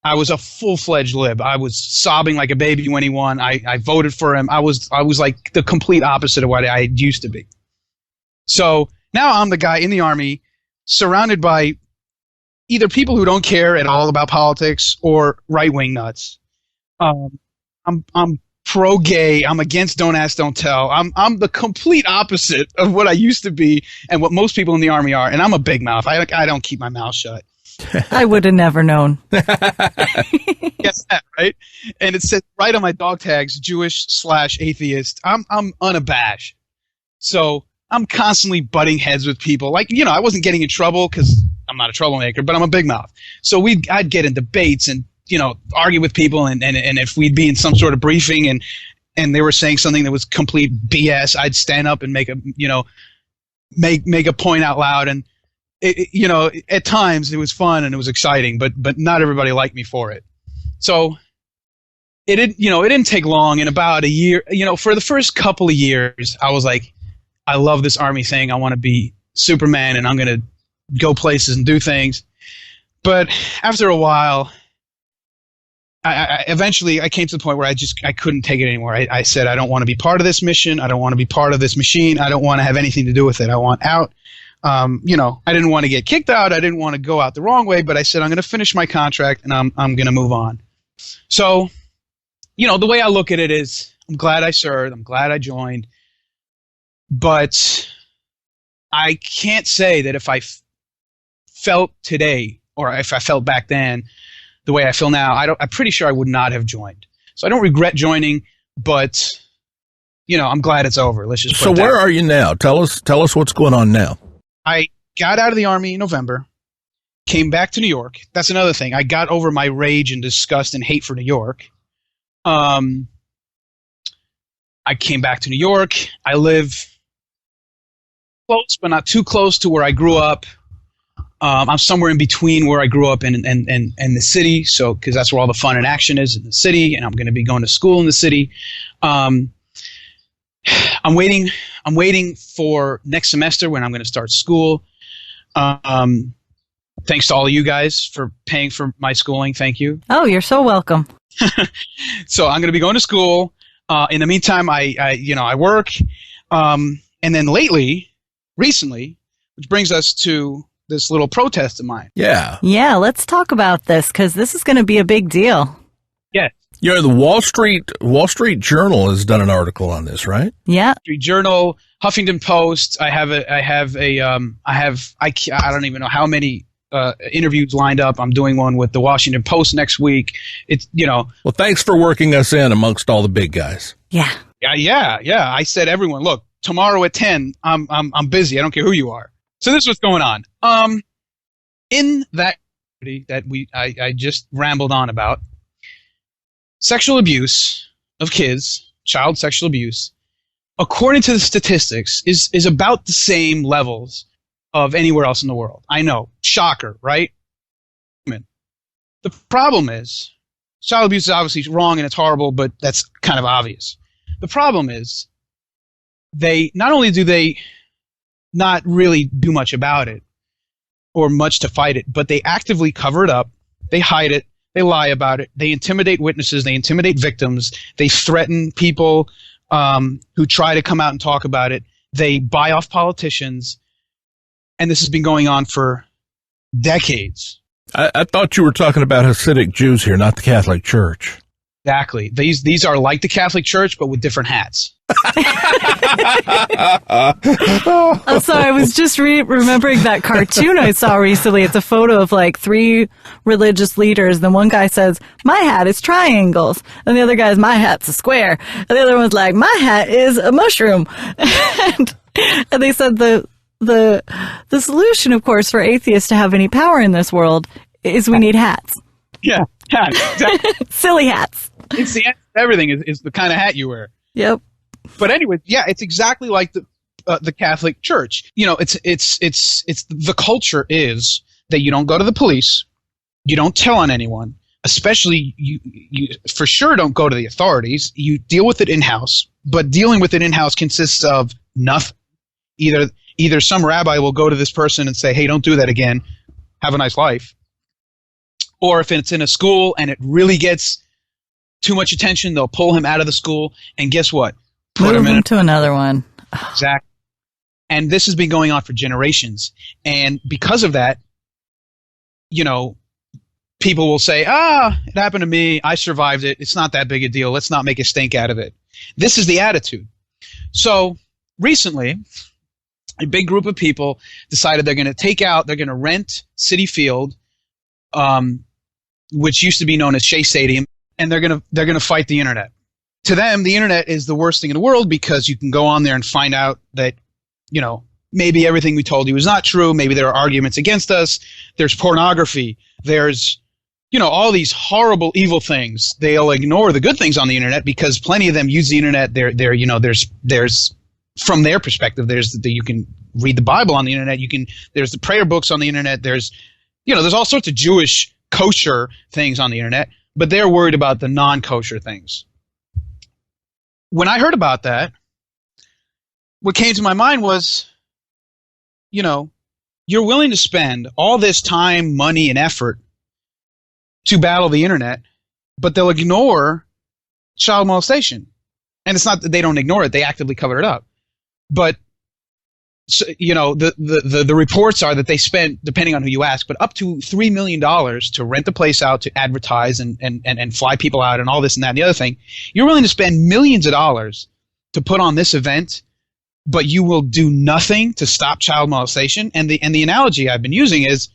I was a full-fledged lib. I was sobbing like a baby when he won. I voted for him. I was like the complete opposite of what I used to be. So now I'm the guy in the Army, surrounded by either people who don't care at all about politics or right-wing nuts. I'm pro-gay. I'm against don't ask, don't tell. I'm the complete opposite of what I used to be and what most people in the Army are. And I'm a big mouth. I don't keep my mouth shut. I would have never known. Guess that, right? And it says right on my dog tags, Jewish/atheist. I'm unabashed. So I'm constantly butting heads with people. Like, I wasn't getting in trouble because I'm not a troublemaker, but I'm a big mouth. So I'd get in debates and argue with people, and if we'd be in some sort of briefing and and they were saying something that was complete BS, I'd stand up and make a point out loud. And at times it was fun and it was exciting, but not everybody liked me for it. So it didn't take long. In about a year, for the first couple of years, I was like, I love this army thing. I want to be Superman and I'm going to go places and do things. But after a while, I eventually came to the point where I couldn't take it anymore. I said, I don't want to be part of this mission. I don't want to be part of this machine. I don't want to have anything to do with it. I want out. I didn't want to get kicked out. I didn't want to go out the wrong way, but I said, I'm going to finish my contract and I'm going to move on. So, the way I look at it is, I'm glad I served. I'm glad I joined. But I can't say that if I felt today or if I felt back then the way I feel now, I'm pretty sure I would not have joined. So I don't regret joining, but I'm glad it's over. Let's just put it that way. So where are you now? Tell us what's going on now. I got out of the Army in November, came back to New York. That's another thing. I got over my rage and disgust and hate for New York. I came back to New York. I live close, but not too close to where I grew up. I'm somewhere in between where I grew up and the city, so because that's where all the fun and action is, in the city, and I'm going to be going to school in the city. I'm waiting for next semester when I'm going to start school. Thanks to all of you guys for paying for my schooling. Thank you. Oh, you're so welcome. So I'm going to be going to school. In the meantime, I work. And then recently, which brings us to this little protest of mine. Yeah. Yeah, let's talk about this because this is going to be a big deal. Yeah. The Wall Street Journal has done an article on this, right? Yeah. Street Journal, Huffington Post. I don't even know how many interviews lined up. I'm doing one with the Washington Post next week. It's Well, thanks for working us in amongst all the big guys. Yeah. Yeah. I said, everyone, look, tomorrow at 10, I'm busy. I don't care who you are. So this is what's going on. In that that I just rambled on about, sexual abuse of kids, child sexual abuse, according to the statistics, is about the same levels of anywhere else in the world. I know. Shocker, right? The problem is, child abuse is obviously wrong and it's horrible, but that's kind of obvious. The problem is, not only do they not really do much about it or much to fight it, but they actively cover it up, they hide it, they lie about it, they intimidate witnesses, they intimidate victims, they threaten people who try to come out and talk about it, they buy off politicians, and this has been going on for decades. I thought you were talking about Hasidic Jews here, not the Catholic Church. Exactly. These are like the Catholic Church, but with different hats. I'm sorry, I was just remembering that cartoon I saw recently. It's a photo of like 3 religious leaders. Then one guy says, my hat is triangles. And the other guy's, my hat's a square. And the other one's like, my hat is a mushroom. And they said the solution, of course, for atheists to have any power in this world is we need hats. Yeah, hats. Exactly. Silly hats. It's the answer to everything is the kind of hat you wear. Yep. But anyway, yeah, it's exactly like the Catholic Church. It's the culture is that you don't go to the police, you don't tell on anyone, especially you for sure don't go to the authorities. You deal with it in-house, but dealing with it in-house consists of nothing. Either some rabbi will go to this person and say, hey, don't do that again, have a nice life. Or if it's in a school and it really gets too much attention, they'll pull him out of the school, and guess what? Put him to another one. Exactly. And this has been going on for generations. And because of that, people will say, it happened to me. I survived it. It's not that big a deal. Let's not make a stink out of it. This is the attitude. So recently, a big group of people decided they're going to rent Citi Field, which used to be known as Shea Stadium, and they're going to fight the internet. To them, the internet is the worst thing in the world because you can go on there and find out that, maybe everything we told you is not true. Maybe there are arguments against us. There's pornography. There's all these horrible, evil things. They'll ignore the good things on the internet because plenty of them use the internet. There's from their perspective, you can read the Bible on the internet. There's the prayer books on the internet. There's all sorts of Jewish kosher things on the internet, but they're worried about the non-kosher things. When I heard about that, what came to my mind was, you're willing to spend all this time, money, and effort to battle the internet, but they'll ignore child molestation. And it's not that they don't ignore it, they actively cover it up. But the reports are that they spent, depending on who you ask, but up to $3 million to rent the place out, to advertise and fly people out and all this and that and the other thing. You're willing to spend millions of dollars to put on this event, but you will do nothing to stop child molestation. And the analogy I've been using is,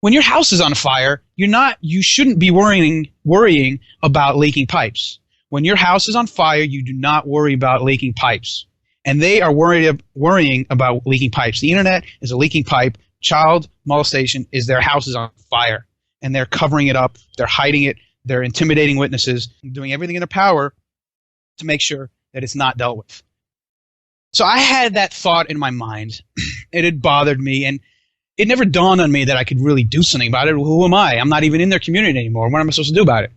when your house is on fire, you shouldn't be worrying about leaking pipes. When your house is on fire, you do not worry about leaking pipes. And they are worrying about leaking pipes. The internet is a leaking pipe. Child molestation is their house is on fire. And they're covering it up. They're hiding it. They're intimidating witnesses, doing everything in their power to make sure that it's not dealt with. So I had that thought in my mind. It had bothered me, and it never dawned on me that I could really do something about it. Who am I? I'm not even in their community anymore. What am I supposed to do about it?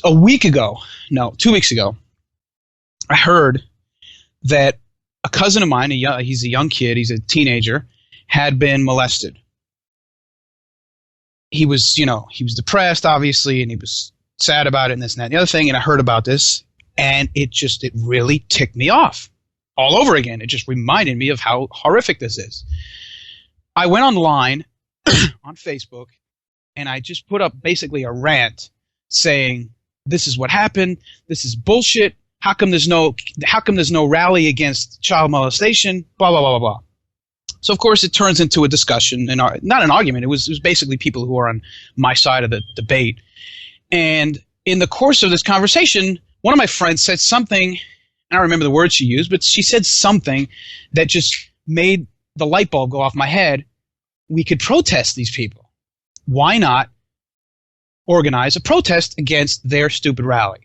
2 weeks ago, I heard that a cousin of mine, he's a young kid, he's a teenager, had been molested. He was depressed, obviously, and he was sad about it and this and that and the other thing, and I heard about this, and it really ticked me off all over again. It just reminded me of how horrific this is. I went online on Facebook, and I just put up basically a rant saying, this is what happened, this is bullshit, how come there's no rally against child molestation, blah, blah, blah, blah, blah. So, of course, it turns into a discussion, and not an argument. It was basically people who are on my side of the debate. And in the course of this conversation, one of my friends said something, I don't remember the words she used, but she said something that just made the light bulb go off my head. We could protest these people. Why not organize a protest against their stupid rally?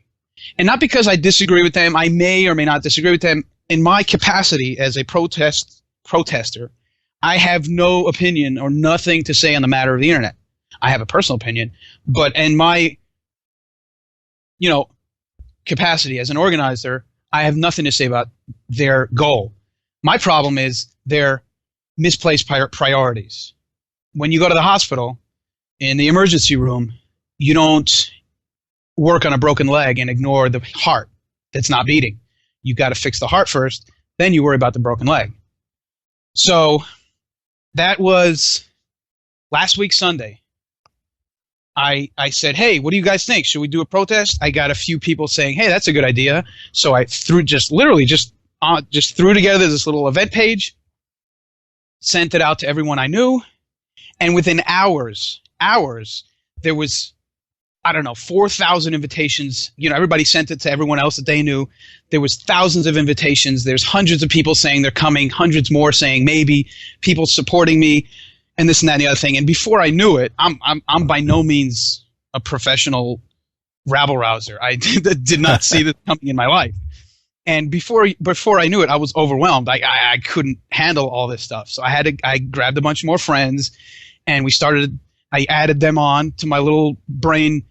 And not because I disagree with them. I may or may not disagree with them. In my capacity as a protester, I have no opinion or nothing to say on the matter of the internet. I have a personal opinion, but in my, capacity as an organizer, I have nothing to say about their goal. My problem is their misplaced priorities. When you go to the hospital, in the emergency room, you don't work on a broken leg and ignore the heart that's not beating. You got to fix the heart first, then you worry about the broken leg. So that was last week Sunday. I said, hey, what do you guys think? Should we do a protest? I got a few people saying, hey, that's a good idea. So I threw together this little event page, sent it out to everyone I knew, and within hours, there was, 4,000 invitations. Everybody sent it to everyone else that they knew. There was thousands of invitations. There's hundreds of people saying they're coming, hundreds more saying maybe, people supporting me, and this and that and the other thing. And before I knew it, I'm by no means a professional rabble-rouser. I did not see this coming in my life. And before I knew it, I was overwhelmed. I couldn't handle all this stuff. So I grabbed a bunch more friends, and I added them on to my little brain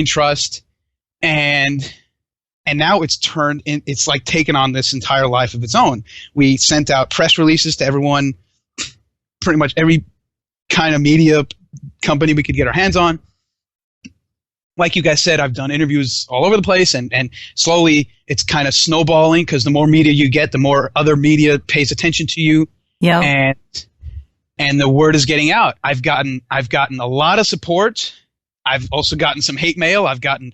trust, and now it's like taken on this entire life of its own. We sent out press releases to everyone, pretty much every kind of media company we could get our hands on. Like you guys said, I've done interviews all over the place, and slowly it's kind of snowballing because the more media you get, the more other media pays attention to you. Yeah. And the word is getting out. I've gotten a lot of support. I've also gotten some hate mail. I've gotten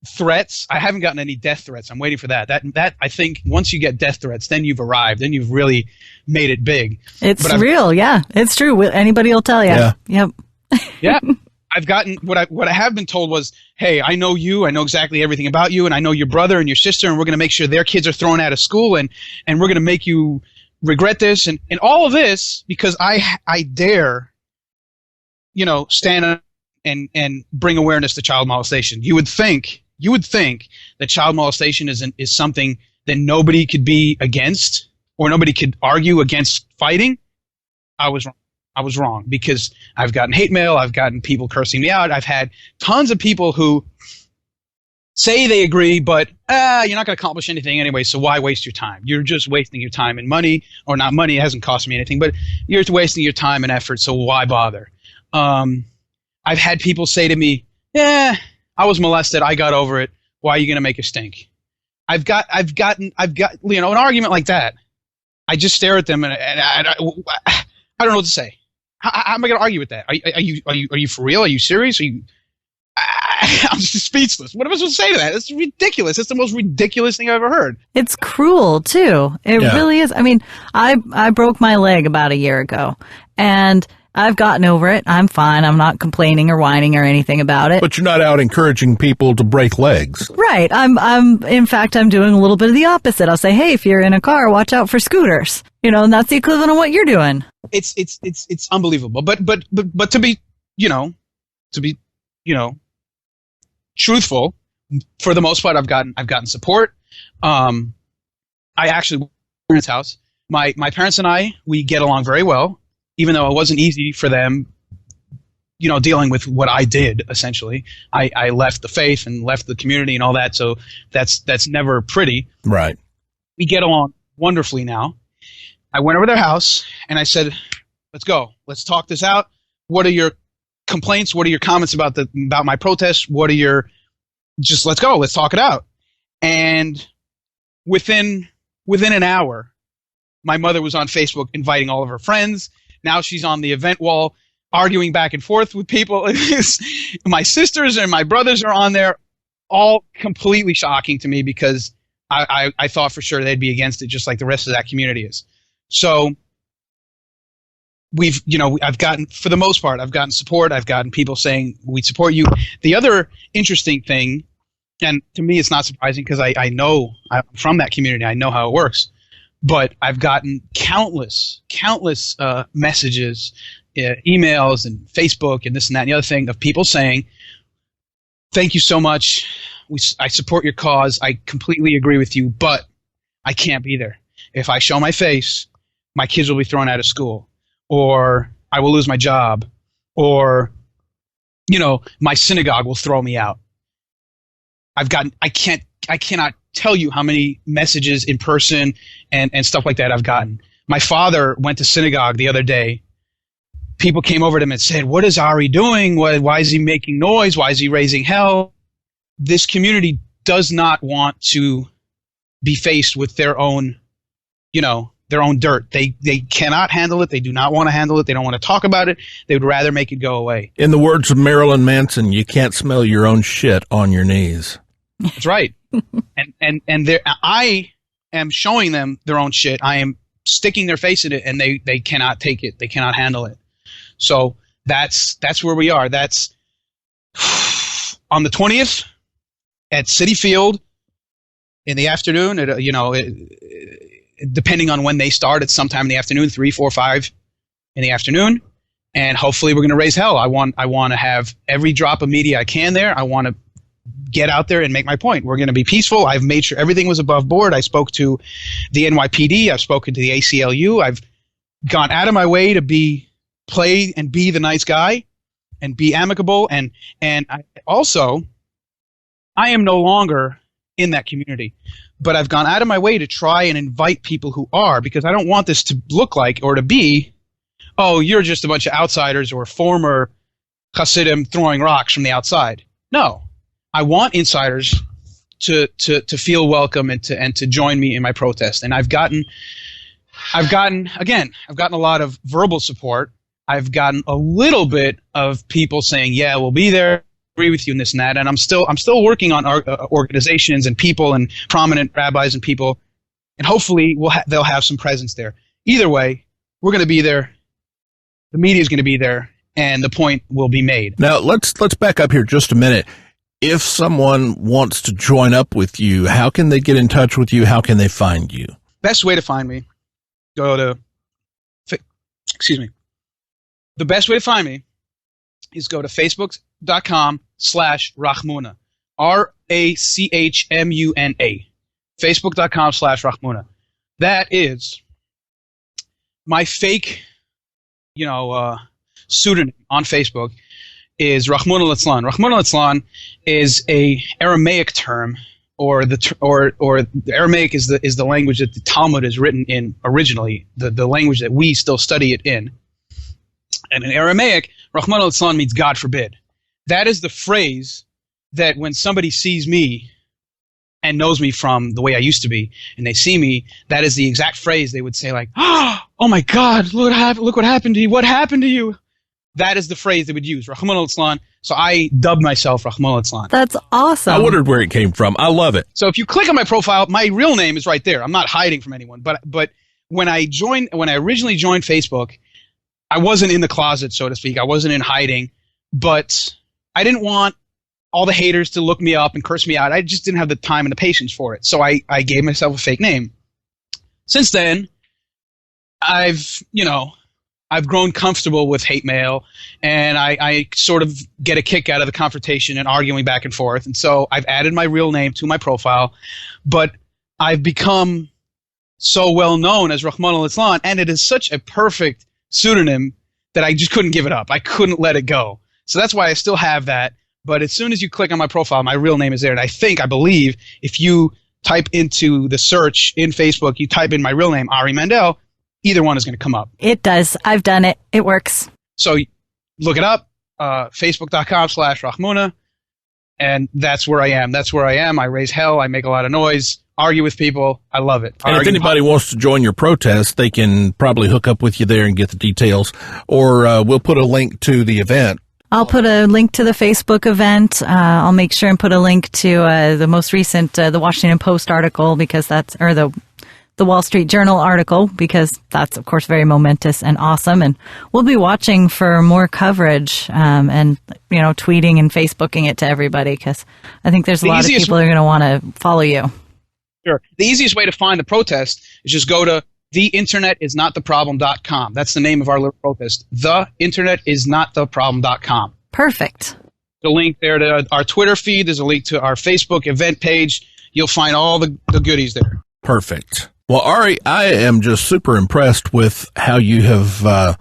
threats. I haven't gotten any death threats. I'm waiting for that. That I think once you get death threats, then you've arrived. Then you've really made it big. It's real. Yeah, it's true. Anybody will tell you. Yeah. Yep. Yeah. I've gotten what I have been told was, hey, I know you. I know exactly everything about you, and I know your brother and your sister, and we're going to make sure their kids are thrown out of school, and we're going to make you regret this, and all of this because I dare, stand and bring awareness to child molestation. You would think that child molestation is something that nobody could be against or nobody could argue against fighting. I was wrong because I've gotten hate mail. I've gotten people cursing me out. I've had tons of people who say they agree, but you're not going to accomplish anything anyway, so why waste your time? You're just wasting your time and money, or not money, it hasn't cost me anything, but you're wasting your time and effort, so why bother? I've had people say to me, I was molested, I got over it, why are you going to make a stink? I've got an argument like that. I just stare at them and I don't know what to say. How am I going to argue with that? Are you for real? Are you serious? I'm just speechless. What am I supposed to say to that? It's ridiculous. It's the most ridiculous thing I've ever heard. It's cruel, too. It really is. I mean, I broke my leg about a year ago, and I've gotten over it. I'm fine. I'm not complaining or whining or anything about it. But you're not out encouraging people to break legs. Right. In fact, I'm doing a little bit of the opposite. I'll say, hey, if you're in a car, watch out for scooters. And that's the equivalent of what you're doing. It's unbelievable. But to be truthful, for the most part, I've gotten support. I actually went to my parents' house. My parents and I, we get along very well, even though it wasn't easy for them, dealing with what I did. Essentially, I left the faith and left the community and all that. So that's never pretty. Right. We get along wonderfully now. I went over their house and I said, "Let's go. Let's talk this out. What are your complaints? What are your comments about my protest? What are let's go. Let's talk it out." And within an hour, my mother was on Facebook inviting all of her friends. Now she's on the event wall arguing back and forth with people. My sisters and my brothers are on there, all completely shocking to me because I thought for sure they'd be against it just like the rest of that community is. So I've gotten, for the most part, I've gotten support. I've gotten people saying, we support you. The other interesting thing, and to me it's not surprising because I know I'm from that community. I know how it works. But I've gotten countless messages, emails and Facebook and this and that and the other thing of people saying, thank you so much. I support your cause. I completely agree with you, but I can't be there. If I show my face, my kids will be thrown out of school, or I will lose my job, or, my synagogue will throw me out. I cannot tell you how many messages in person and stuff like that I've gotten. My father went to synagogue the other day. People came over to him and said, what is Ari doing? Why is he making noise? Why is he raising hell? This community does not want to be faced with their own, their own dirt. They cannot handle it. They do not want to handle it. They don't want to talk about it. They would rather make it go away. In the words of Marilyn Manson, you can't smell your own shit on your knees. That's right. and I am showing them their own shit. I am sticking their face in it, and they cannot take it. They cannot handle it. So that's where we are. That's on the 20th at Citi Field in the afternoon. Depending on when they start, it's sometime in the afternoon, 3, 4, 5 in the afternoon. And hopefully we're going to raise hell. I want to have every drop of media I can there. I want to get out there and make my point. We're going to be peaceful. I've made sure everything was above board. I spoke to the NYPD. I've spoken to the ACLU. I've gone out of my way to play and be the nice guy and be amicable. And I am no longer in that community, but I've gone out of my way to try and invite people who are, because I don't want this to look like or to be, oh, you're just a bunch of outsiders or former Hasidim throwing rocks from the outside. No, I want insiders to feel welcome and to join me in my protest. And I've gotten a lot of verbal support. I've gotten a little bit of people saying, yeah, we'll be there, agree with you in this and that. And I'm still working on organizations and people and prominent rabbis and people, and hopefully they'll have some presence there. Either way, we're going to be there. The media is going to be there, and the point will be made. Now let's back up here just a minute. If someone wants to join up with you, how can they get in touch with you? How can they find you? Best way to find me, the best way to find me is go to facebook.com/Rachmuna. RACHMUNA. Facebook.com/Rachmuna. That is my fake, pseudonym on Facebook is Rachmuna Litzlan. Rachmuna Litzlan is a Aramaic term, or the Aramaic is the language that the Talmud is written in originally, the language that we still study it in. And in Aramaic, Rachmana Litzlan means God forbid. That is the phrase that when somebody sees me and knows me from the way I used to be, and they see me, that is the exact phrase they would say, like, oh my God, look what happened to you. What happened to you? That is the phrase they would use, Rachmana Litzlan. So I dubbed myself Rachmana Litzlan. That's awesome. I wondered where it came from. I love it. So if you click on my profile, my real name is right there. I'm not hiding from anyone. But when I originally joined Facebook, I wasn't in the closet, so to speak. I wasn't in hiding. But I didn't want all the haters to look me up and curse me out. I just didn't have the time and the patience for it. So I gave myself a fake name. Since then, I've grown comfortable with hate mail, and I sort of get a kick out of the confrontation and arguing back and forth. And so I've added my real name to my profile, but I've become so well known as Rachmana Litzlan, and it is such a perfect pseudonym that I just couldn't give it up. I couldn't let it go. So that's why I still have that. But as soon as you click on my profile, my real name is there. And I believe, if you type into the search in Facebook, you type in my real name, Ari Mandel, either one is going to come up. It does. I've done it. It works. So look it up, facebook.com/Rachmuna, and that's where I am. That's where I am. I raise hell. I make a lot of noise, argue with people. I love it. And if anybody wants to join your protest, they can probably hook up with you there and get the details, or we'll put a link to the event. I'll put a link to the Facebook event. I'll make sure and put a link to the most recent the Washington Post article, because that's, or the Wall Street Journal article, because that's, of course, very momentous and awesome. And we'll be watching for more coverage and, tweeting and Facebooking it to everybody, because I think there's a lot of people who are going to want to follow you. Sure. The easiest way to find the protest is just go to theinternetiснottheproblem.com. That's the name of our little protest. Theinternetiснottheproblem.com. Perfect. The link there to our Twitter feed. There's a link to our Facebook event page. You'll find all the goodies there. Perfect. Well, Ari, I am just super impressed with how you have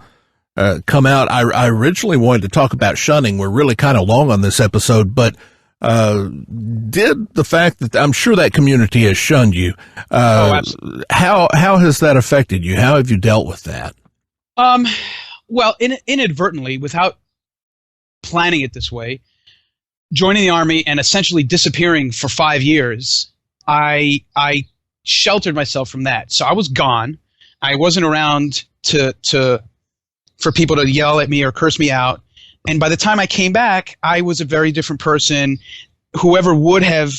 come out. I originally wanted to talk about shunning. We're really kind of long on this episode, but did the fact that I'm sure that community has shunned you, absolutely. How has that affected you? How have you dealt with that? Well, inadvertently, without planning it this way, joining the Army and essentially disappearing for 5 years, I sheltered myself from that. So I was gone. I wasn't around for people to yell at me or curse me out. And by the time I came back, I was a very different person. Whoever would have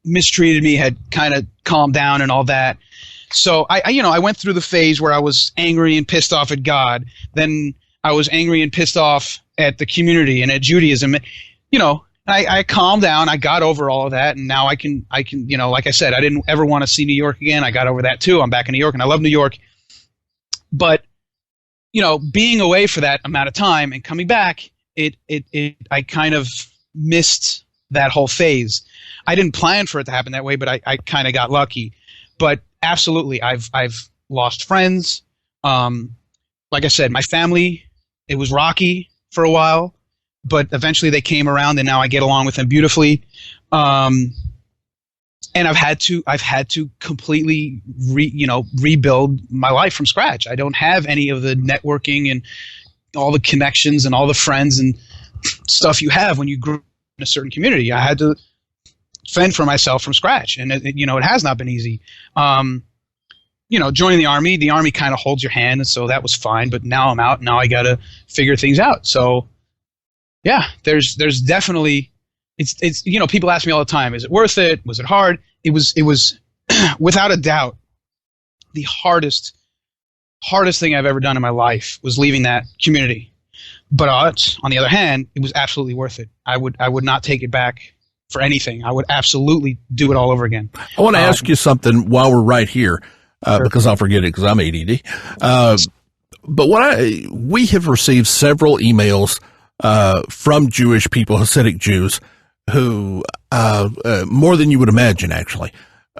mistreated me had kind of calmed down and all that. So I went through the phase where I was angry and pissed off at God. Then I was angry and pissed off at the community and at Judaism. I calmed down. I got over all of that, and now I can, like I said, I didn't ever want to see New York again. I got over that too. I'm back in New York, and I love New York. But being away for that amount of time and coming back, I kind of missed that whole phase. I didn't plan for it to happen that way, but I kind of got lucky. But absolutely, I've lost friends. Like I said, my family, it was rocky for a while, but eventually they came around, and now I get along with them beautifully. And I've had to completely rebuild my life from scratch. I don't have any of the networking and all the connections and all the friends and stuff you have when you grow in a certain community. I had to fend for myself from scratch, and it has not been easy. Joining the Army kind of holds your hand, and so that was fine. But now I'm out. Now I got to figure things out. So, yeah, there's definitely. It's people ask me all the time, is it worth it? Was it hard? It was without a doubt the hardest thing I've ever done in my life was leaving that community. But on the other hand, it was absolutely worth it. I would not take it back for anything. I would absolutely do it all over again. I want to ask you something while we're right here, sure. Because I'll forget it because I'm ADD. But we have received several emails from Jewish people, Hasidic Jews, who more than you would imagine, actually.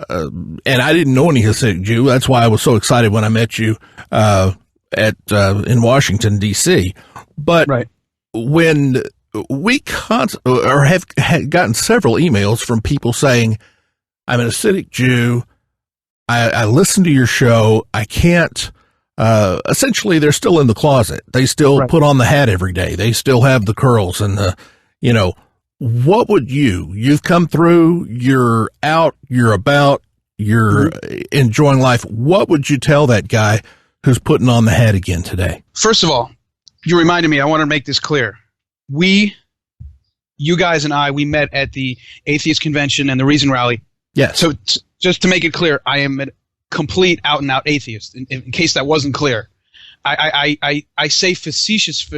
And I didn't know any Hasidic Jew. That's why I was so excited when I met you in Washington, D.C. But right. When we have gotten several emails from people saying, I'm an Hasidic Jew, I listen to your show, I can't, essentially they're still in the closet. They still put on the hat every day. They still have the curls and what would you've come through, you're out, you're about, you're enjoying life. What would you tell that guy who's putting on the hat again today? First of all, you reminded me, I want to make this clear. You guys and I, we met at the Atheist Convention and the Reason Rally. Yes. So just to make it clear, I am a complete out-and-out atheist, in case that wasn't clear. I say facetiously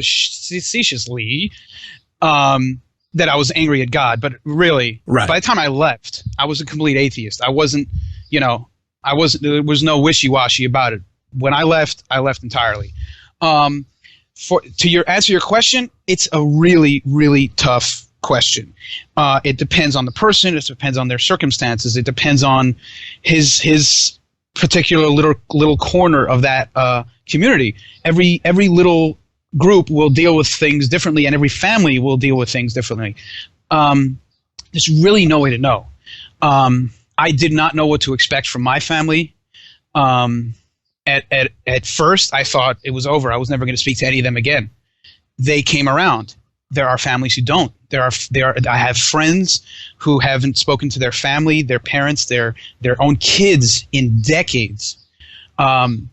that I was angry at God, but really, by the time I left, I was a complete atheist. I wasn't, there was no wishy-washy about it. When I left entirely. To answer your question, it's a really, really tough question. It depends on the person. It depends on their circumstances. It depends on his particular little corner of that community. Every little group will deal with things differently, and every family will deal with things differently. There's really no way to know. I did not know what to expect from my family. At first, I thought it was over. I was never going to speak to any of them again. They came around. There are families who don't. I have friends who haven't spoken to their family, their parents, their own kids in decades. And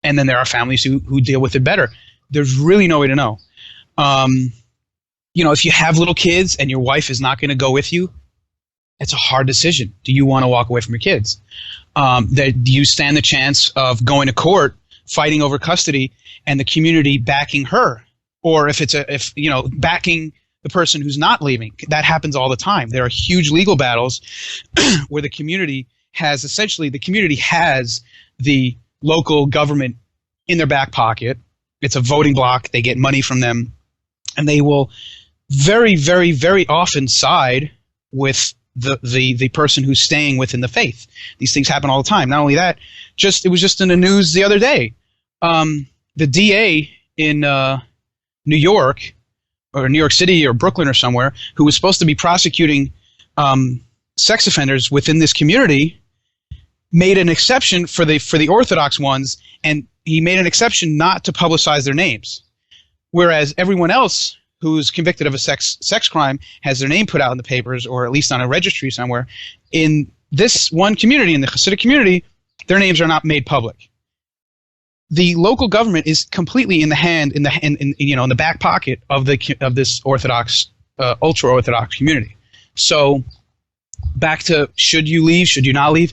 then there are families who deal with it better. There's really no way to know. If you have little kids and your wife is not going to go with you, it's a hard decision. Do you want to walk away from your kids? Do you stand the chance of going to court, fighting over custody, and the community backing her? Or if backing the person who's not leaving? That happens all the time. There are huge legal battles where the community has the local government in their back pocket. It's a voting bloc. They get money from them, and they will very, very, very often side with the person who's staying within the faith. These things happen all the time. Not only that, it was just in the news the other day. The DA in New York or New York City or Brooklyn or somewhere, who was supposed to be prosecuting sex offenders within this community, made an exception for the Orthodox ones, and he made an exception not to publicize their names, whereas everyone else who's convicted of a sex crime has their name put out in the papers, or at least on a registry somewhere. In this one community, in the Hasidic community, their names are not made public. The local government is completely in the back pocket of this Orthodox, ultra-Orthodox community. So, back to should you leave? Should you not leave?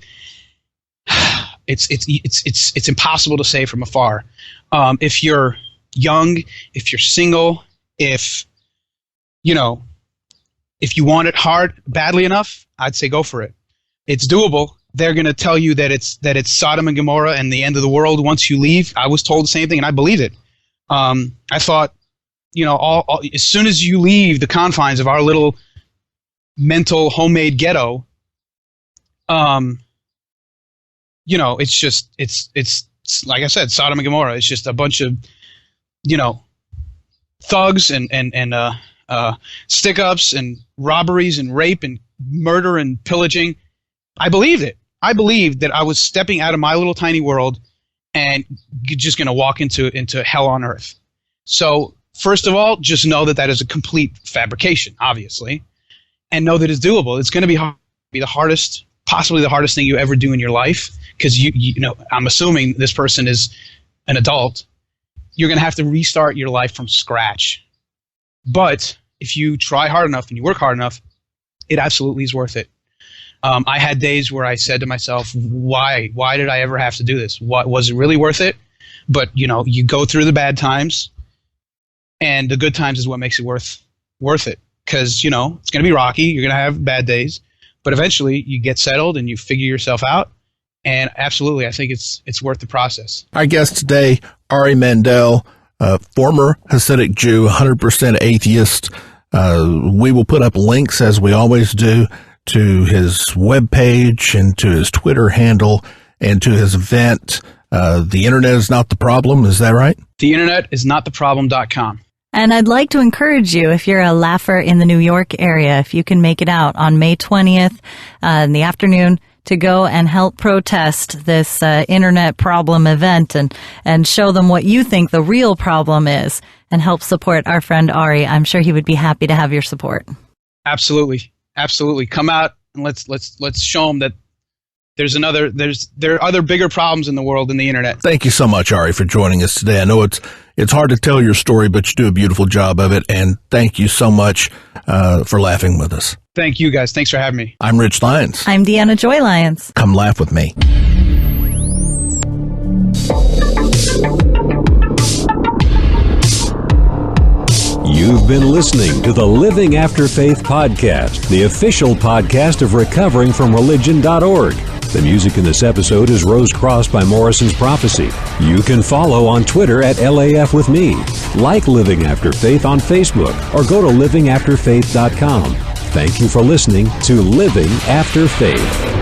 It's impossible to say from afar. If you're young, if you're single, if you want it badly enough, I'd say go for it. It's doable. They're going to tell you that it's Sodom and Gomorrah and the end of the world once you leave. I was told the same thing, and I believed it. I thought, as soon as you leave the confines of our little mental homemade ghetto, it's like I said, Sodom and Gomorrah. It's just a bunch of, thugs and stick-ups and robberies and rape and murder and pillaging. I believed it. I believed that I was stepping out of my little tiny world and just going to walk into hell on earth. So, first of all, just know that is a complete fabrication, obviously, and know that it's doable. It's going to be possibly the hardest thing you ever do in your life, because I'm assuming this person is an adult. You're going to have to restart your life from scratch. But if you try hard enough and you work hard enough, it absolutely is worth it. I had days where I said to myself, why did I ever have to do this? What was it really worth it? But you go through the bad times, and the good times is what makes it worth it. Because it's going to be rocky. You're going to have bad days, but eventually you get settled and you figure yourself out. And absolutely, I think it's worth the process. Our guest today, Ari Mandel, former Hasidic Jew, 100% atheist. We will put up links, as we always do, to his webpage and to his Twitter handle and to his event. The internet is not the problem. Is that right? The internet is not the problem.com. And I'd like to encourage you, if you're a laugher in the New York area, if you can make it out on May 20th in the afternoon, to go and help protest this internet problem event and show them what you think the real problem is, and help support our friend Ari. I'm sure he would be happy to have your support. Absolutely. Absolutely. Come out and let's show them that there are other bigger problems in the world than the internet. Thank you so much, Ari, for joining us today. I know it's hard to tell your story, but you do a beautiful job of it. And thank you so much for laughing with us. Thank you, guys. Thanks for having me. I'm Rich Lyons. I'm Deanna Joy Lyons. Come laugh with me. You've been listening to the Living After Faith podcast, the official podcast of recoveringfromreligion.org. The music in this episode is Rosecross by Morrison's Prophecy. You can follow on Twitter at LAF with me, like Living After Faith on Facebook, or go to livingafterfaith.com. Thank you for listening to Living After Faith.